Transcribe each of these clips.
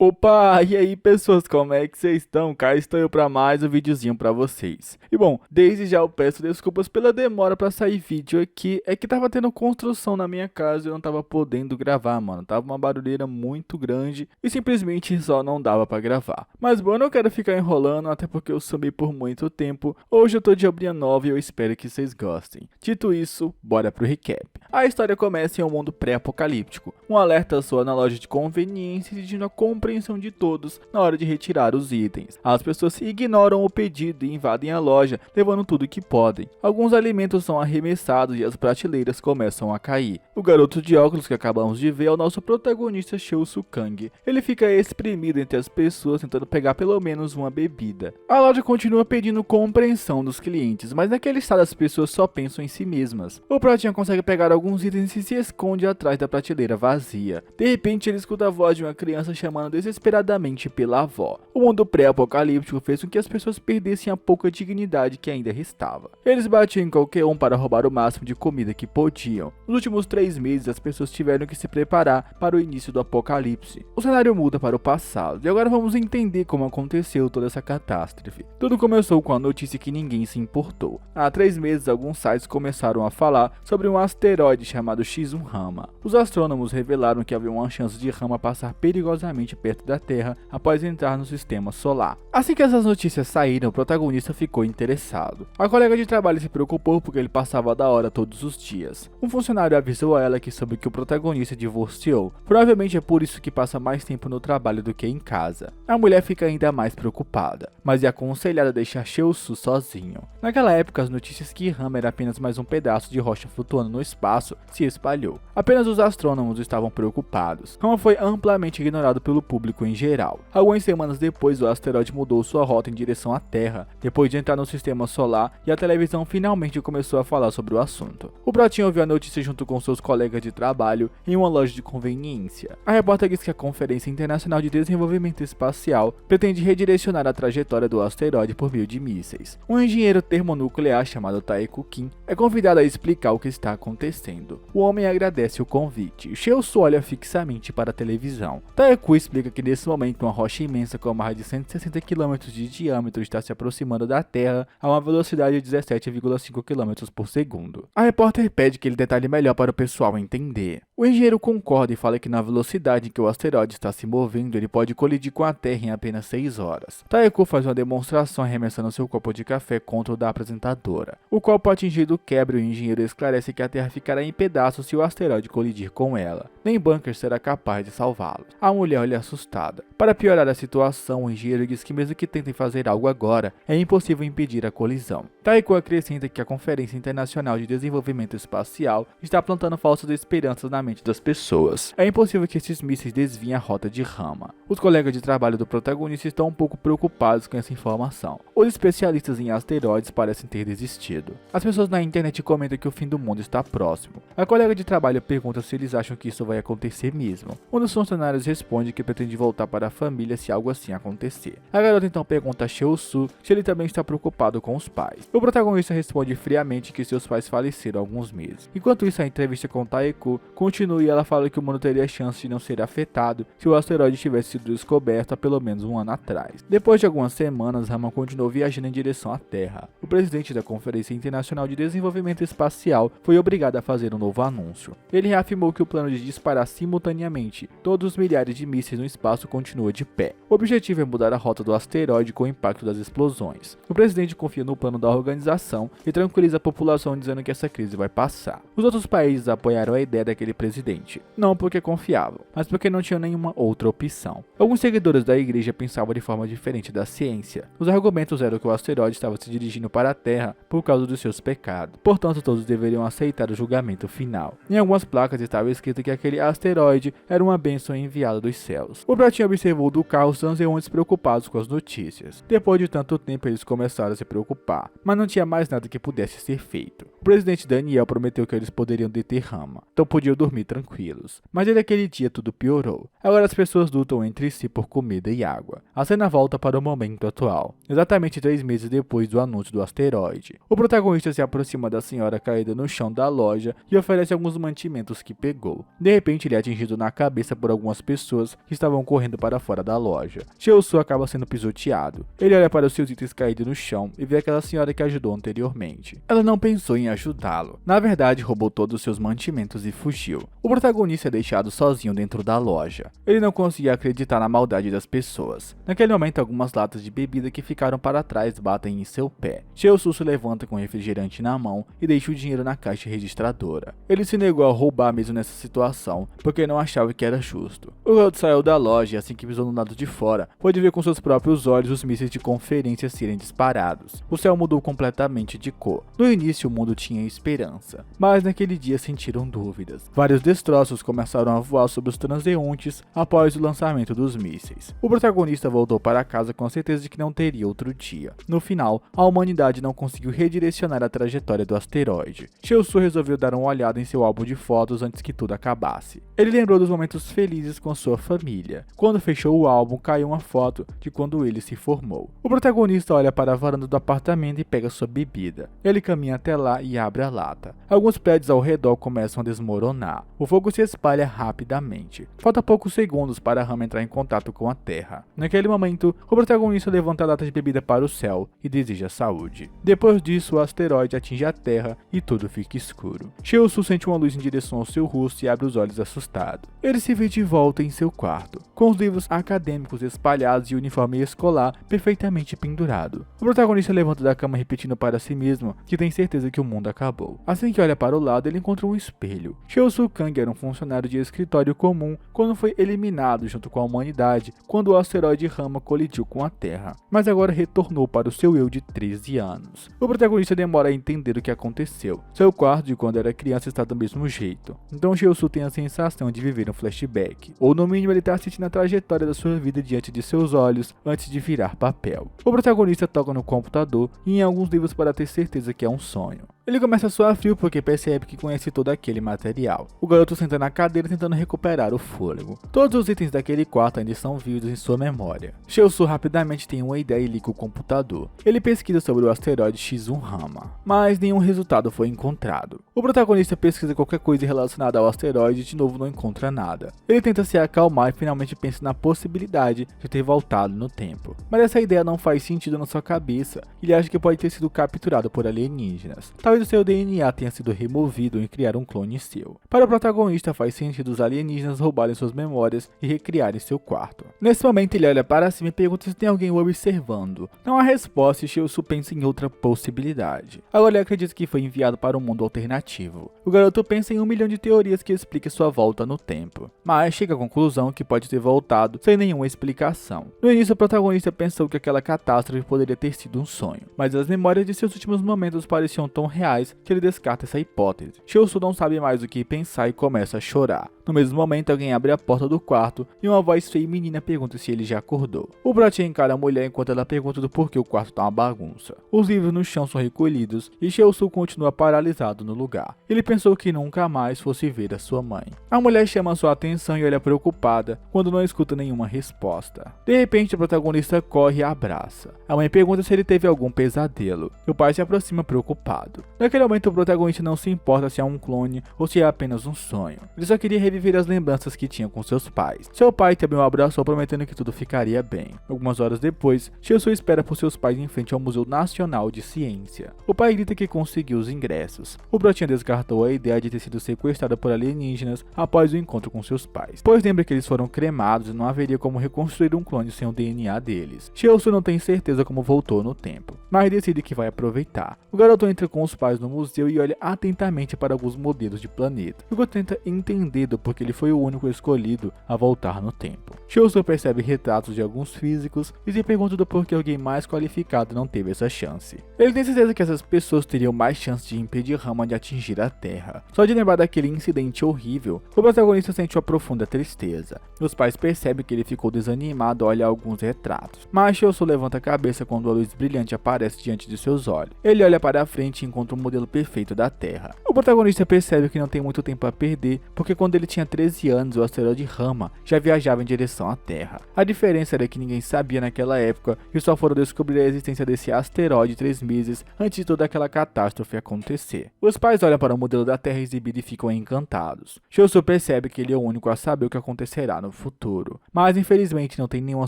Opa, e aí pessoas, como é que vocês estão? Cá estou eu para mais um videozinho para vocês. E bom, desde já eu peço desculpas pela demora para sair vídeo aqui, é que tava tendo construção na minha casa e eu não tava podendo gravar, mano. Tava uma barulheira muito grande e simplesmente só não dava para gravar. Mas bom, eu não quero ficar enrolando, até porque eu sumi por muito tempo. Hoje eu tô de obrinha nova e eu espero que vocês gostem. Dito isso, bora pro recap. A história começa em um mundo pré-apocalíptico. Um alerta soa na loja de conveniência exigindo a compreensão de todos na hora de retirar os itens. As pessoas ignoram o pedido e invadem a loja, levando tudo que podem. Alguns alimentos são arremessados e as prateleiras começam a cair. O garoto de óculos que acabamos de ver é o nosso protagonista Shou Kang. Ele fica espremido entre as pessoas tentando pegar pelo menos uma bebida. A loja continua pedindo compreensão dos clientes, mas naquele estado as pessoas só pensam em si mesmas. O pratinha consegue pegar alguns itens e se esconde atrás da prateleira vazia. De repente ele escuta a voz de uma criança chamando desesperadamente pela avó. O mundo pré-apocalíptico fez com que as pessoas perdessem a pouca dignidade que ainda restava. Eles batiam em qualquer um para roubar o máximo de comida que podiam. Nos últimos 3 meses as pessoas tiveram que se preparar para o início do apocalipse. O cenário muda para o passado e agora vamos entender como aconteceu toda essa catástrofe. Tudo começou com a notícia que ninguém se importou. Há 3 meses alguns sites começaram a falar sobre um asteroide chamado X1 Rama. Os astrônomos revelaram que havia uma chance de Rama passar perigosamente perto da Terra após entrar no sistema solar. Assim que essas notícias saíram, o protagonista ficou interessado. A colega de trabalho se preocupou porque ele passava da hora todos os dias. Um funcionário avisou a ela que soube que o protagonista divorciou. Provavelmente é por isso que passa mais tempo no trabalho do que em casa. A mulher fica ainda mais preocupada, mas é aconselhada a deixar Shou-su sozinho. Naquela época, as notícias que Rama era apenas mais um pedaço de rocha flutuando no espaço se espalhou. Apenas os astrônomos estavam preocupados. Rama foi amplamente ignorado pelo público em geral. Algumas semanas depois, o asteroide mudou sua rota em direção à Terra, depois de entrar no sistema solar, e a televisão finalmente começou a falar sobre o assunto. O Pratinho ouviu a notícia junto com seus colegas de trabalho em uma loja de conveniência. A repórter diz que a Conferência Internacional de Desenvolvimento Espacial pretende redirecionar a trajetória do asteroide por meio de mísseis. Um engenheiro termonuclear chamado Taeku Kim é convidado a explicar o que está acontecendo. O homem agradece o convite. Shou-su olha fixamente para a televisão. Taeku explica que nesse momento uma rocha imensa com mais de 160 km de diâmetro está se aproximando da Terra a uma velocidade de 17,5 km por segundo. A repórter pede que ele detalhe melhor para o pessoal entender. O engenheiro concorda e fala que na velocidade em que o asteroide está se movendo, ele pode colidir com a Terra em apenas 6 horas. Taeku faz uma demonstração arremessando seu copo de café contra o da apresentadora. O copo atingido quebra e o engenheiro esclarece que a Terra ficará em pedaços se o asteroide colidir com ela. Nem Bunker será capaz de salvá-lo. A mulher olha assustada. Para piorar a situação, o engenheiro diz que mesmo que tentem fazer algo agora, é impossível impedir a colisão. Taeku acrescenta que a Conferência Internacional de Desenvolvimento Espacial está plantando falsas esperanças na mente das pessoas. É impossível que esses mísseis desviem a rota de Rama. Os colegas de trabalho do protagonista estão um pouco preocupados com essa informação. Os especialistas em asteroides parecem ter desistido. As pessoas na internet comentam que o fim do mundo está próximo. A colega de trabalho pergunta se eles acham que isso vai acontecer mesmo. Um dos funcionários responde que pretende voltar para a família se algo assim acontecer. A garota então pergunta a Shou-su se ele também está preocupado com os pais. O protagonista responde friamente que seus pais faleceram há alguns meses. Enquanto isso, a entrevista com Taeku continua e ela fala que o mundo teria chance de não ser afetado se o asteroide tivesse sido descoberto há pelo menos um ano atrás. Depois de algumas semanas, Rama continuou viajando em direção à Terra. O presidente da Conferência Internacional de Desenvolvimento Espacial foi obrigado a fazer um novo anúncio. Ele reafirmou que o plano de disparar simultaneamente todos os milhares de mísseis no espaço continua de pé. O objetivo é mudar a rota do asteroide com o impacto das explosões. O presidente confia no plano da organização e tranquiliza a população dizendo que essa crise vai passar. Os outros países apoiaram a ideia daquele presidente, não porque confiavam, mas porque não tinham nenhuma outra opção. Alguns seguidores da igreja pensavam de forma diferente da ciência. Os argumentos eram que o asteroide estava se dirigindo para a Terra por causa dos seus pecados, portanto todos deveriam aceitar o julgamento final. Em algumas placas estava escrito que aquele asteroide era uma bênção enviada dos céus. O Pratinho observou do carro os transeuntes preocupados com as notícias. Depois de tanto tempo eles começaram a se preocupar, mas não tinha mais nada que pudesse ser feito. O presidente Daniel prometeu que eles poderiam deter Rama, então podiam dormir tranquilos. Mas desde aquele dia tudo piorou. Agora as pessoas lutam entre si por comida e água. A cena volta para o momento atual, exatamente 3 meses depois do anúncio do asteroide. O protagonista se aproxima da senhora caída no chão da loja e oferece alguns mantimentos que pegou. De repente ele é atingido na cabeça por algumas pessoas que estavam estavam correndo para fora da loja. Cheosu acaba sendo pisoteado. Ele olha para os seus itens caídos no chão e vê aquela senhora que ajudou anteriormente. Ela não pensou em ajudá-lo. Na verdade, roubou todos os seus mantimentos e fugiu. O protagonista é deixado sozinho dentro da loja. Ele não conseguia acreditar na maldade das pessoas. Naquele momento, algumas latas de bebida que ficaram para trás batem em seu pé. Cheosu se levanta com o refrigerante na mão e deixa o dinheiro na caixa registradora. Ele se negou a roubar mesmo nessa situação, porque não achava que era justo. O garoto saiu da loja e assim que pisou no lado de fora, pôde ver com seus próprios olhos os mísseis de conferência serem disparados. O céu mudou completamente de cor. No início o mundo tinha esperança, mas naquele dia sentiram dúvidas. Vários destroços começaram a voar sobre os transeuntes após o lançamento dos mísseis. O protagonista voltou para casa com a certeza de que não teria outro dia. No final, a humanidade não conseguiu redirecionar a trajetória do asteroide. Cheosu resolveu dar uma olhada em seu álbum de fotos antes que tudo acabasse. Ele lembrou dos momentos felizes com sua família. Quando fechou o álbum, caiu uma foto de quando ele se formou. O protagonista olha para a varanda do apartamento e pega sua bebida. Ele caminha até lá e abre a lata. Alguns prédios ao redor começam a desmoronar. O fogo se espalha rapidamente. Falta poucos segundos para a rama entrar em contato com a Terra. Naquele momento, o protagonista levanta a lata de bebida para o céu e deseja saúde. Depois disso, o asteroide atinge a Terra e tudo fica escuro. Cheosu sente uma luz em direção ao seu rosto e abre os olhos assustado. Ele se vê de volta em seu quarto, com os livros acadêmicos espalhados e o uniforme escolar perfeitamente pendurado. O protagonista levanta da cama repetindo para si mesmo que tem certeza que o mundo acabou. Assim que olha para o lado, ele encontra um espelho. Cheosu Kang era um funcionário de escritório comum quando foi eliminado junto com a humanidade quando o asteroide Rama colidiu com a Terra, mas agora retornou para o seu eu de 13 anos. O protagonista demora a entender o que aconteceu. Seu quarto de quando era criança está do mesmo jeito. Então Cheosu tem a sensação de viver um flashback, ou no mínimo ele está assistindo a trajetória da sua vida diante de seus olhos antes de virar papel. O protagonista toca no computador e em alguns livros para ter certeza que é um sonho. Ele começa a suar frio porque percebe que conhece todo aquele material. O garoto senta na cadeira tentando recuperar o fôlego. Todos os itens daquele quarto ainda estão vivos em sua memória. Cheosu rapidamente tem uma ideia e liga o computador. Ele pesquisa sobre o asteroide X1 Rama, mas nenhum resultado foi encontrado. O protagonista pesquisa qualquer coisa relacionada ao asteroide e de novo não encontra nada. Ele tenta se acalmar e finalmente pensa na possibilidade de ter voltado no tempo. Mas essa ideia não faz sentido na sua cabeça. Ele acha que pode ter sido capturado por alienígenas. Talvez o seu DNA tenha sido removido e criar um clone seu. Para o protagonista faz sentido os alienígenas roubarem suas memórias e recriarem seu quarto. Nesse momento ele olha para cima e pergunta se tem alguém o observando. Não há resposta e Cheosu pensa em outra possibilidade. Agora ele acredita que foi enviado para um mundo alternativo. O garoto pensa em 1 milhão de teorias que expliquem sua volta no tempo, mas chega à conclusão que pode ter voltado sem nenhuma explicação. No início o protagonista pensou que aquela catástrofe poderia ter sido um sonho, mas as memórias de seus últimos momentos pareciam tão reais que ele descarta essa hipótese. Cheosu não sabe mais o que pensar e começa a chorar. No mesmo momento, alguém abre a porta do quarto e uma voz feminina pergunta se ele já acordou. O Bratinha encara a mulher enquanto ela pergunta do porquê o quarto tá uma bagunça. Os livros no chão são recolhidos e Cheosu continua paralisado no lugar. Ele pensou que nunca mais fosse ver a sua mãe. A mulher chama sua atenção e olha preocupada quando não escuta nenhuma resposta. De repente, o protagonista corre e a abraça. A mãe pergunta se ele teve algum pesadelo. O pai se aproxima preocupado. Naquele momento, o protagonista não se importa se é um clone ou se é apenas um sonho. Ele só queria reviver as lembranças que tinha com seus pais. Seu pai também o abraçou, prometendo que tudo ficaria bem. Algumas horas depois, Cheosu espera por seus pais em frente ao Museu Nacional de Ciência. O pai grita que conseguiu os ingressos. O Brotinha descartou a ideia de ter sido sequestrado por alienígenas após o encontro com seus pais, pois lembra que eles foram cremados e não haveria como reconstruir um clone sem o DNA deles. Cheosu não tem certeza como voltou no tempo, mas decide que vai aproveitar. O garoto entra com os pais no museu e olha atentamente para alguns modelos de planeta. O garoto tenta entender do porque ele foi o único escolhido a voltar no tempo. Cheosu percebe retratos de alguns físicos e se pergunta do porquê alguém mais qualificado não teve essa chance. Ele tem certeza que essas pessoas teriam mais chance de impedir Rama de atingir a Terra. Só de lembrar daquele incidente horrível, o protagonista sente uma profunda tristeza. Os pais percebem que ele ficou desanimado ao olhar alguns retratos, mas Cheosu levanta a cabeça quando a luz brilhante aparece diante de seus olhos. Ele olha para a frente e encontra um modelo perfeito da Terra. O O protagonista percebe que não tem muito tempo a perder, porque quando ele tinha 13 anos, o asteroide Rama já viajava em direção à Terra. A diferença era que ninguém sabia naquela época e só foram descobrir a existência desse asteroide 3 meses antes de toda aquela catástrofe acontecer. Os pais olham para o modelo da Terra exibido e ficam encantados. Shousu percebe que ele é o único a saber o que acontecerá no futuro, mas infelizmente não tem nenhuma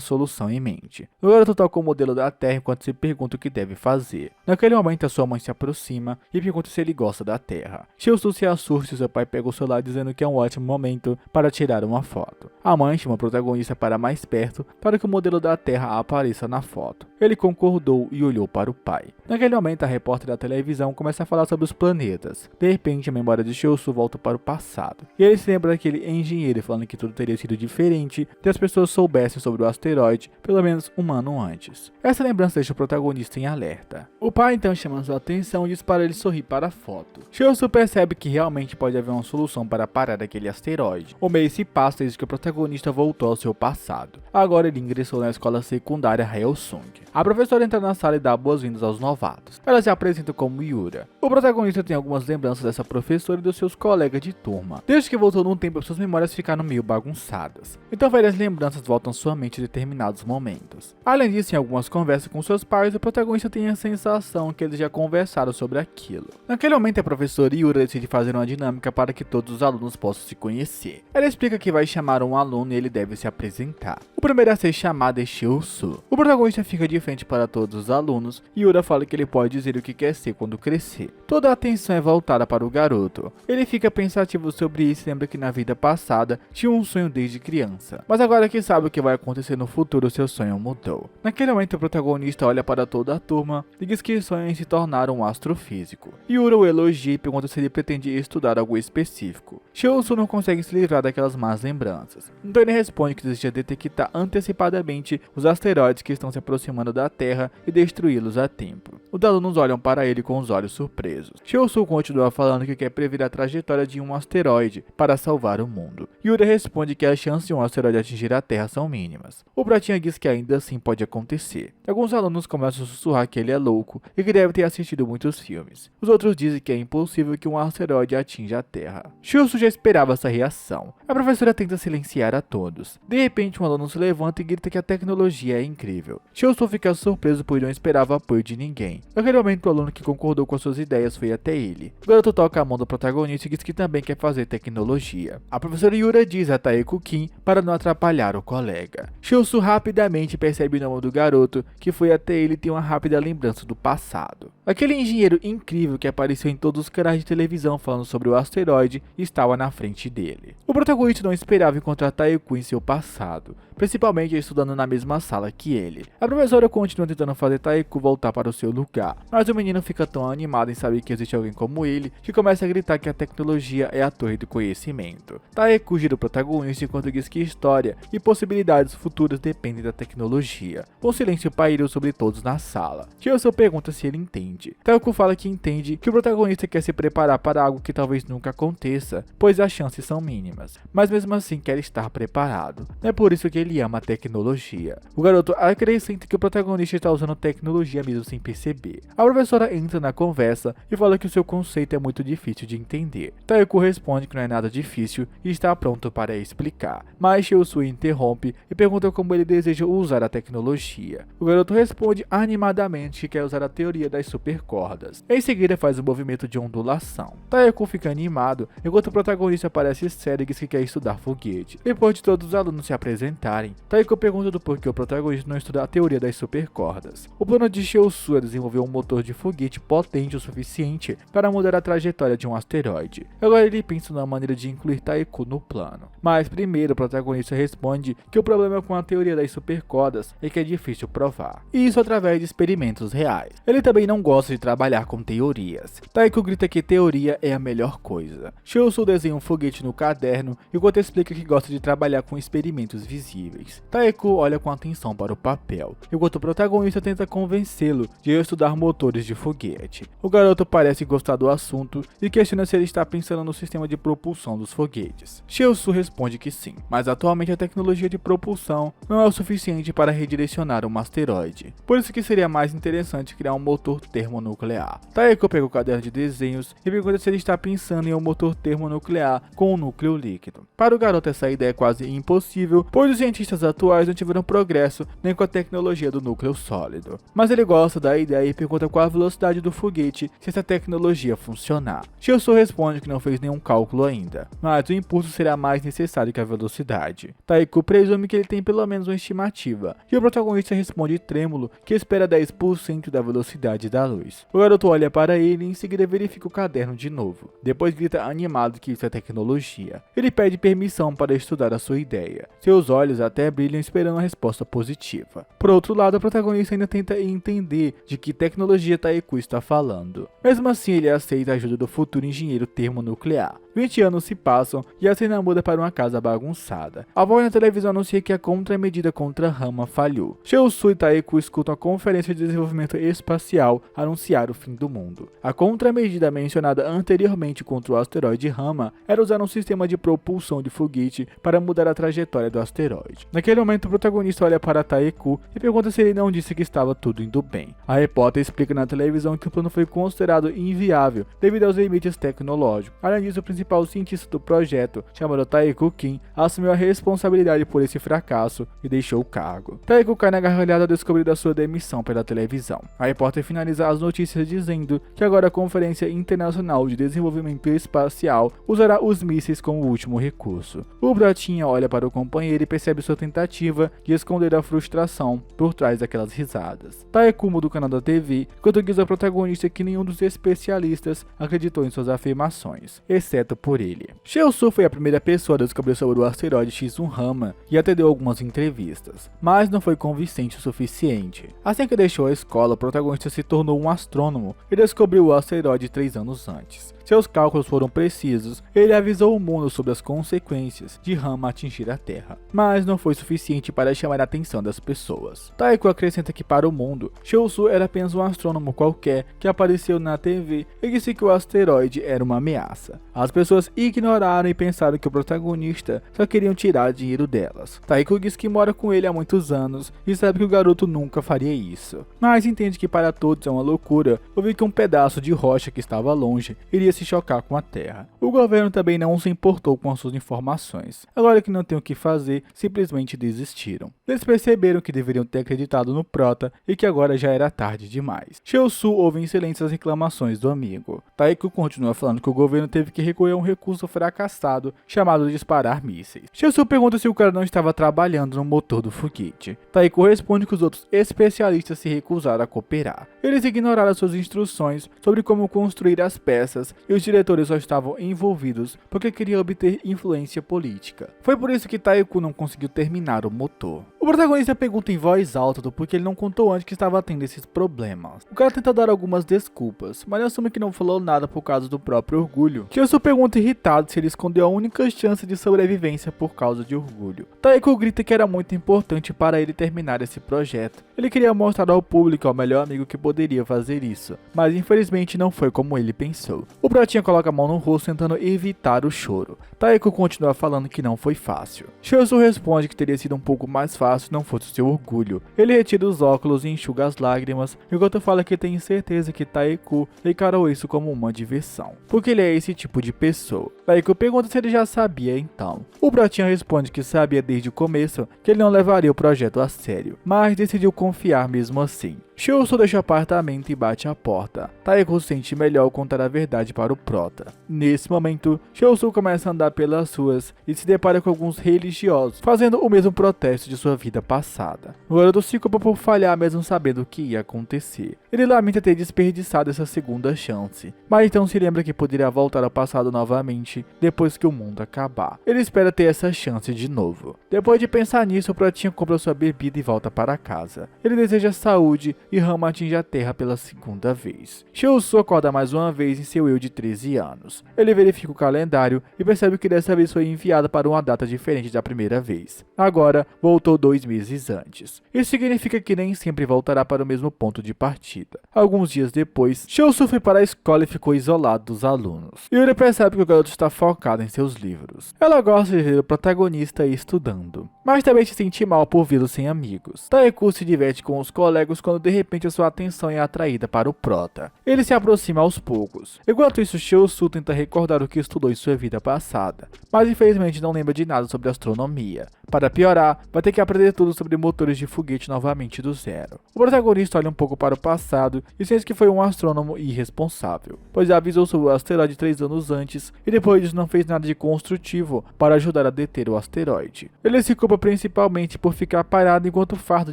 solução em mente. O garoto toca o modelo da Terra enquanto se pergunta o que deve fazer. Naquele momento a sua mãe se aproxima e pergunta se ele gosta da Terra. Shousu se assusta e seu pai pega o celular dizendo que é um ótimo momento para tirar uma foto. A mãe chama o protagonista para mais perto para que o modelo da Terra apareça na foto. Ele concordou e olhou para o pai. Naquele momento a repórter da televisão começa a falar sobre os planetas. De repente a memória de Shousu volta para o passado. E ele se lembra daquele engenheiro falando que tudo teria sido diferente se as pessoas soubessem sobre o asteroide pelo menos um ano antes. Essa lembrança deixa o protagonista em alerta. O pai então chama sua atenção e diz para ele sorrir para a foto. Shousu percebe que realmente pode haver uma solução para parar aquele asteroide. O mês se passa desde que o protagonista voltou ao seu passado. Agora ele ingressou na escola secundária Haesung. A professora entra na sala e dá boas-vindas aos novatos. Ela se apresenta como Yura. O protagonista tem algumas lembranças dessa professora e dos seus colegas de turma. Desde que voltou num tempo, suas memórias ficaram meio bagunçadas. Então várias lembranças voltam à sua mente em determinados momentos. Além disso, em algumas conversas com seus pais, o protagonista tem a sensação que eles já conversaram sobre aquilo. Naquele momento, a professora Yura decide fazer uma dinâmica para que todos os alunos possam se conhecer. Ela explica que vai chamar um aluno e ele deve se apresentar. O primeiro a ser chamado é Shousu. O protagonista fica de frente para todos os alunos e Yura fala que ele pode dizer o que quer ser quando crescer. Toda a atenção é voltada para o garoto. Ele fica pensativo sobre isso e lembra que na vida passada tinha um sonho desde criança. Mas agora que sabe o que vai acontecer no futuro, seu sonho mudou. Naquele momento, o protagonista olha para toda a turma e diz que sonha em se tornar um astrofísico. Yura o elogia e pergunta se ele pretende estudar algo específico. Shousu não consegue se livrar daquelas más lembranças. Então ele responde que deseja detectar antecipadamente os asteroides que estão se aproximando da Terra e destruí-los a tempo. Os alunos olham para ele com os olhos surpresos. Shousu continua falando que quer prever a trajetória de um asteroide para salvar o mundo. Yura responde que as chances de um asteroide atingir a Terra são mínimas. O pratinha diz que ainda assim pode acontecer. Alguns alunos começam a sussurrar que ele é louco e que deve ter assistido muitos filmes. Os outros dizem que é impossível que um asteroide atinja a Terra. Shousu já esperava essa reação. A professora tenta silenciar a todos. De repente, um aluno se levanta e grita que a tecnologia é incrível. Shousu fica surpreso pois não esperava apoio de ninguém. Naquele momento, o aluno que concordou com suas ideias foi até ele. O garoto toca a mão do protagonista e diz que também quer fazer tecnologia. A professora Yura diz a Taeko-kun para não atrapalhar o colega. Shousu rapidamente percebe o nome do garoto, que foi até ele e tem uma rápida lembrança do passado. Aquele engenheiro incrível que apareceu em todos os canais de televisão falando sobre o asteroide estava na frente dele. O protagonista não esperava encontrar Taeko em seu passado, principalmente estudando na mesma sala que ele. A professora continua tentando fazer Taeko voltar para o seu lugar, mas o menino fica tão animado em saber que existe alguém como ele que começa a gritar que a tecnologia é a torre do conhecimento. Taeko gira o protagonista enquanto diz que história e possibilidades futuras dependem da tecnologia. Um silêncio pairou sobre todos na sala. Shousu pergunta se ele entende. Taeko fala que entende que o protagonista quer se preparar para algo que talvez nunca aconteça, pois as chances são mínimas, mas mesmo assim quer estar preparado. Não é por isso que ele ama a tecnologia. O garoto acrescenta que o protagonista está usando tecnologia mesmo sem perceber. A professora entra na conversa e fala que o seu conceito é muito difícil de entender. Taeko responde que não é nada difícil e está pronto para explicar, mas Shousu interrompe e pergunta como ele deseja usar a tecnologia. O garoto responde animadamente que quer usar a teoria das supercordas. Em seguida faz um movimento de ondulação. Taeko fica animado enquanto o protagonista parece sério e diz que quer estudar foguete. Depois de todos os alunos se apresentarem, Taeko pergunta do porquê o protagonista não estuda a teoria das supercordas. O plano de Shousu é desenvolver um motor de foguete potente o suficiente para mudar a trajetória de um asteroide. Agora ele pensa na maneira de incluir Taeko no plano. Mas primeiro o protagonista responde que o problema com a teoria das supercordas é que é difícil provar. E isso através de experimentos reais. Ele também não gosta de trabalhar com teorias. Taeko grita que teoria é a melhor coisa. Shousu desenha um foguete no caderno enquanto explica que gosta de trabalhar com experimentos visíveis. possíveis. Taeku olha com atenção para o papel, enquanto o protagonista tenta convencê-lo de estudar motores de foguete. O garoto parece gostar do assunto e questiona se ele está pensando no sistema de propulsão dos foguetes. Cheosu responde que sim, mas atualmente a tecnologia de propulsão não é o suficiente para redirecionar um asteroide, por isso que seria mais interessante criar um motor termonuclear. Taeku pega o caderno de desenhos e pergunta se ele está pensando em um motor termonuclear com um núcleo líquido. Para o garoto essa ideia é quase impossível, pois os cientistas atuais não tiveram progresso nem com a tecnologia do núcleo sólido. Mas ele gosta da ideia e pergunta qual a velocidade do foguete se essa tecnologia funcionar. Cheosu responde que não fez nenhum cálculo ainda, mas o impulso será mais necessário que a velocidade. Taeku presume que ele tem pelo menos uma estimativa, e o protagonista responde trêmulo que espera 10% da velocidade da luz. O garoto olha para ele e em seguida verifica o caderno de novo. Depois grita animado que isso é tecnologia. Ele pede permissão para estudar a sua ideia. Seus olhos até brilham esperando uma resposta positiva. Por outro lado, o protagonista ainda tenta entender de que tecnologia Taeku está falando. Mesmo assim, ele aceita a ajuda do futuro engenheiro termonuclear. 20 anos se passam e a cena muda para uma casa bagunçada. A voz na televisão anuncia que a contramedida contra Rama falhou. Cheosu e Taeku escutam a Conferência de Desenvolvimento Espacial anunciar o fim do mundo. A contramedida mencionada anteriormente contra o asteroide Rama era usar um sistema de propulsão de foguete para mudar a trajetória do asteroide. Naquele momento, o protagonista olha para Taeku e pergunta se ele não disse que estava tudo indo bem. A repórter explica na televisão que o plano foi considerado inviável devido aos limites tecnológicos. Além disso, o principal cientista do projeto, chamado Taeku Kim, assumiu a responsabilidade por esse fracasso e deixou o cargo. Taeku cai na gargalhada ao descobrir a sua demissão pela televisão. A repórter finaliza as notícias dizendo que agora a Conferência Internacional de Desenvolvimento Espacial usará os mísseis como último recurso. O Brotinha olha para o companheiro e percebe sua tentativa de esconder a frustração por trás daquelas risadas. Taeku muda o canal da TV, enquanto diz ao protagonista que nenhum dos especialistas acreditou em suas afirmações, exceto por ele. Cheosu foi a primeira pessoa a descobrir sobre o asteroide X1 Rama e até deu algumas entrevistas, mas não foi convincente o suficiente. Assim que deixou a escola, o protagonista se tornou um astrônomo e descobriu o asteroide 3 anos antes. Seus cálculos foram precisos, ele avisou o mundo sobre as consequências de Rama atingir a Terra, mas não foi suficiente para chamar a atenção das pessoas. Taeku acrescenta que para o mundo, Cheosu era apenas um astrônomo qualquer que apareceu na TV e disse que o asteroide era uma ameaça. As pessoas ignoraram e pensaram que o protagonista só queriam tirar dinheiro delas. Taeku diz que mora com ele há muitos anos e sabe que o garoto nunca faria isso, mas entende que para todos é uma loucura ouvir que um pedaço de rocha que estava longe iria se chocar com a Terra. O governo também não se importou com as suas informações. Agora que não tem o que fazer, simplesmente desistiram. Eles perceberam que deveriam ter acreditado no Prota e que agora já era tarde demais. Cheosu ouve em silêncio as reclamações do amigo. Taeku continua falando que o governo teve que recorrer a um recurso fracassado chamado de disparar mísseis. Cheosu pergunta se o cara não estava trabalhando no motor do foguete. Taeku responde que os outros especialistas se recusaram a cooperar. Eles ignoraram suas instruções sobre como construir as peças e os diretores só estavam envolvidos porque queriam obter influência política. Foi por isso que Taeku não conseguiu terminar o motor. O protagonista pergunta em voz alta do porquê ele não contou antes que estava tendo esses problemas. O cara tenta dar algumas desculpas, mas assume que não falou nada por causa do próprio orgulho. Cheosu pergunta irritado se ele escondeu a única chance de sobrevivência por causa de orgulho. Taeku grita que era muito importante para ele terminar esse projeto. Ele queria mostrar ao público ao melhor amigo que poderia fazer isso, mas infelizmente não foi como ele pensou. O Brotinha coloca a mão no rosto tentando evitar o choro. Taeku continua falando que não foi fácil. Cheosu responde que teria sido um pouco mais fácil se não fosse o seu orgulho. Ele retira os óculos e enxuga as lágrimas, enquanto fala que tem certeza que Taeku encarou isso como uma diversão, porque ele é esse tipo de pessoa. Taeku pergunta se ele já sabia então. O Brotinha responde que sabia desde o começo que ele não levaria o projeto a sério, mas decidiu confiar mesmo assim. Cheosu deixa o apartamento e bate a porta. Taeku sente melhor contar a verdade para o Prota. Nesse momento, Cheosu começa a andar pelas ruas e se depara com alguns religiosos, fazendo o mesmo protesto de sua vida passada. O garoto se culpa por falhar mesmo sabendo o que ia acontecer. Ele lamenta ter desperdiçado essa segunda chance, mas então se lembra que poderia voltar ao passado novamente depois que o mundo acabar. Ele espera ter essa chance de novo. Depois de pensar nisso, o Protinha compra sua bebida e volta para casa. Ele deseja saúde e Rama atinge a Terra pela segunda vez. Shiosu acorda mais uma vez em seu eu de 13 anos. Ele verifica o calendário e percebe que dessa vez foi enviado para uma data diferente da primeira vez. Agora, voltou 2 meses antes. Isso significa que nem sempre voltará para o mesmo ponto de partida. Alguns dias depois, Shiosu foi para a escola e ficou isolado dos alunos. Yuri percebe que o garoto está focado em seus livros. Ela gosta de ver o protagonista estudando, mas também se sente mal por vê-lo sem amigos. Taeku se diverte com os colegas quando de repente a sua atenção é atraída para o prota. Ele se aproxima aos poucos. Enquanto isso, Shiosu tenta recordar o que estudou em sua vida passada, mas infelizmente não lembra de nada sobre astronomia. Para piorar, vai ter que aprender tudo sobre motores de foguete novamente do zero. O protagonista olha um pouco para o passado e sente que foi um astrônomo irresponsável, pois avisou sobre o asteroide 3 anos antes e depois disso não fez nada de construtivo para ajudar a deter o asteroide. Ele se culpa principalmente por ficar parado enquanto o fardo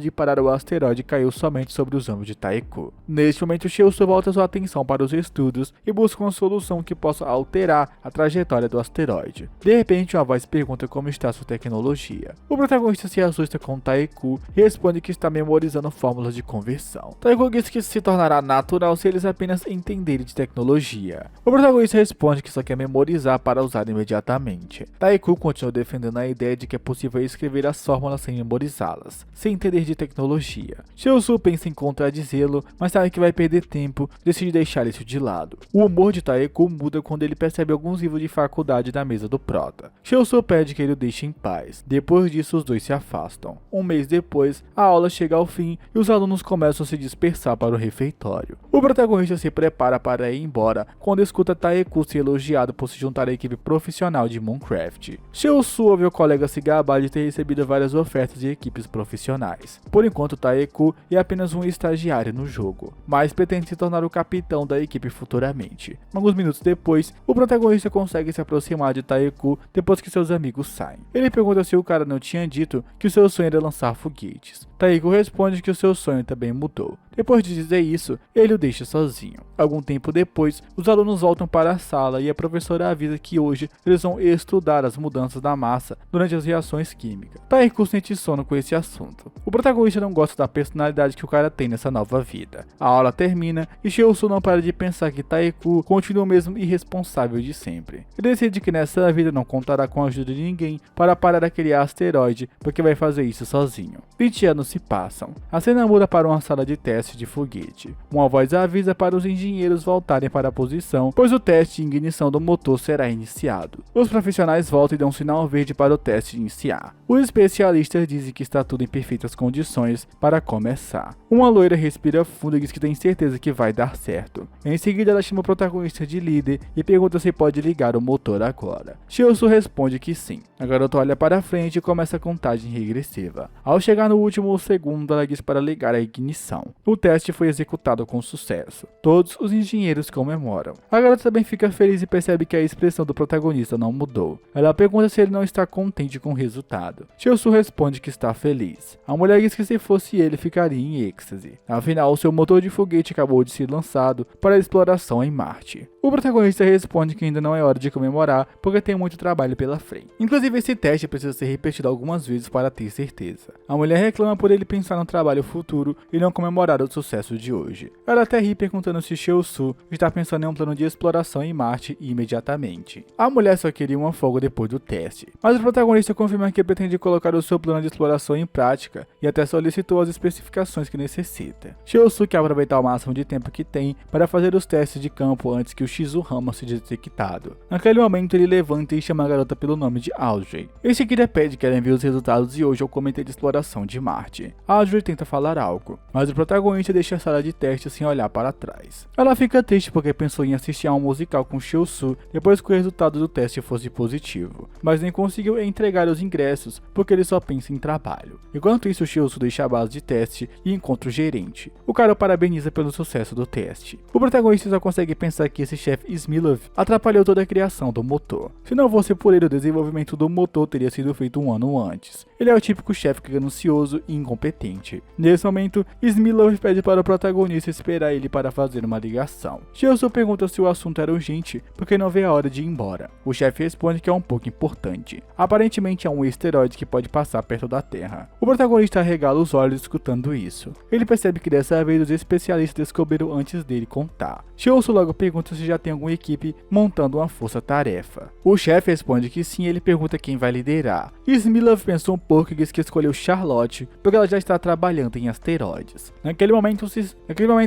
de parar o asteroide caiu somente sobre os ombros de Taeku. Neste momento, Shiosu volta sua atenção para os estudos e busca uma solução que possa alterar a trajetória do asteroide. De repente, uma voz pergunta como está sua tecnologia. O protagonista se assusta com Taeku e responde que está memorizando fórmulas de conversão. Taeku diz que isso se tornará natural se eles apenas entenderem de tecnologia. O protagonista responde que só quer memorizar para usar imediatamente. Taeku continua defendendo a ideia de que é possível escrever as fórmulas sem memorizá-las, sem entender de tecnologia. Shiosu pensa em contradizê-lo, mas sabe que vai perder tempo e decide deixar isso de lado. O humor de Taeku muda quando ele percebe alguns livros de faculdade na mesa do prota. Shiosu pede que ele o deixe em paz. Depois disso, os dois se afastam. Um mês depois, a aula chega ao fim e os alunos começam a se dispersar para o refeitório. O protagonista se prepara para ir embora quando escuta Taeku ser elogiado por se juntar à equipe profissional de Mooncraft. Shiosu ouve o colega se gabar de ter recebido várias ofertas de equipes profissionais. Por enquanto, Taeku é apenas um estagiário no jogo, mas pretende se tornar o capitão da equipe futuramente. Alguns minutos depois, o protagonista consegue se aproximar de Taeku depois que seus amigos saem. Ele pergunta se o cara não tinha dito que o seu sonho era lançar foguetes. Taeku responde que o seu sonho também mudou. Depois de dizer isso, ele o deixa sozinho. Algum tempo depois, os alunos voltam para a sala e a professora avisa que hoje eles vão estudar as mudanças da massa durante as reações químicas. Taeku sente sono com esse assunto. O protagonista não gosta da personalidade que o cara tem nessa nova vida. A aula termina e Shiosu não para de pensar que Taeku continua o mesmo irresponsável de sempre. Ele decide que nessa vida não contará com a ajuda de ninguém para parar aquele asteroide, porque vai fazer isso sozinho. 20 anos se passam. A cena muda para uma sala de teste de foguete. Uma voz avisa para os engenheiros voltarem para a posição, pois o teste de ignição do motor será iniciado. Os profissionais voltam e dão um sinal verde para o teste iniciar. Os especialistas dizem que está tudo em perfeitas condições para começar. Uma loira respira fundo e diz que tem certeza que vai dar certo. Em seguida, ela chama o protagonista de líder e pergunta se pode ligar o motor agora. Shiosu responde que sim. A garota olha para frente e começa a contagem regressiva. Ao chegar no último segundo, ela diz para ligar a ignição. O teste foi executado com sucesso. Todos os engenheiros comemoram. A garota também fica feliz e percebe que a expressão do protagonista não mudou. Ela pergunta se ele não está contente com o resultado. Shiosu responde que está feliz. A mulher diz que se fosse ele, ficaria em êxtase. Afinal, seu motor de foguete acabou de ser lançado para a exploração em Marte. O protagonista responde que ainda não é hora de comemorar, porque tem muito trabalho pela frente. Inclusive, esse teste precisa ser repetido algumas vezes para ter certeza. A mulher reclama por ele pensar no trabalho futuro e não comemorar o sucesso de hoje. Ela até ri perguntando se Shiosu está pensando em um plano de exploração em Marte imediatamente. A mulher só queria uma folga depois do teste, mas o protagonista confirma que pretende colocar o seu plano de exploração em prática e até solicitou as especificações que necessita. Shiosu quer aproveitar o máximo de tempo que tem para fazer os testes de campo antes que o Shizuhama seja detectado. Naquele momento, ele levanta e chama a garota pelo nome de Audrey. Em seguida, pede que ela envie os resultados de hoje ao Comitê de Exploração de Marte. Audrey tenta falar algo, mas o protagonista deixa a sala de teste sem olhar para trás. Ela fica triste porque pensou em assistir a um musical com Shiosu depois que o resultado do teste fosse positivo, mas nem conseguiu entregar os ingressos porque ele só pensa em trabalho. Enquanto isso, Shiosu deixa a base de teste e encontra o gerente. O cara o parabeniza pelo sucesso do teste. O protagonista só consegue pensar que esse chefe Smilov atrapalhou toda a criação do motor. Se não fosse por ele, o desenvolvimento do motor teria sido feito um ano antes. Ele é o típico chefe ganancioso e incompetente. Nesse momento, Smilov pede para o protagonista esperar ele para fazer uma ligação. Chiosu pergunta se o assunto era urgente, porque não vê a hora de ir embora. O chefe responde que é um pouco importante. Aparentemente é um asteroide que pode passar perto da Terra. O protagonista arregala os olhos escutando isso. Ele percebe que dessa vez os especialistas descobriram antes dele contar. Chiosu logo pergunta se já tem alguma equipe montando uma força-tarefa. O chefe responde que sim e ele pergunta quem vai liderar. Smilov pensou um pouco e diz que escolheu Charlotte, porque ela já está trabalhando em asteroides. Naquele momento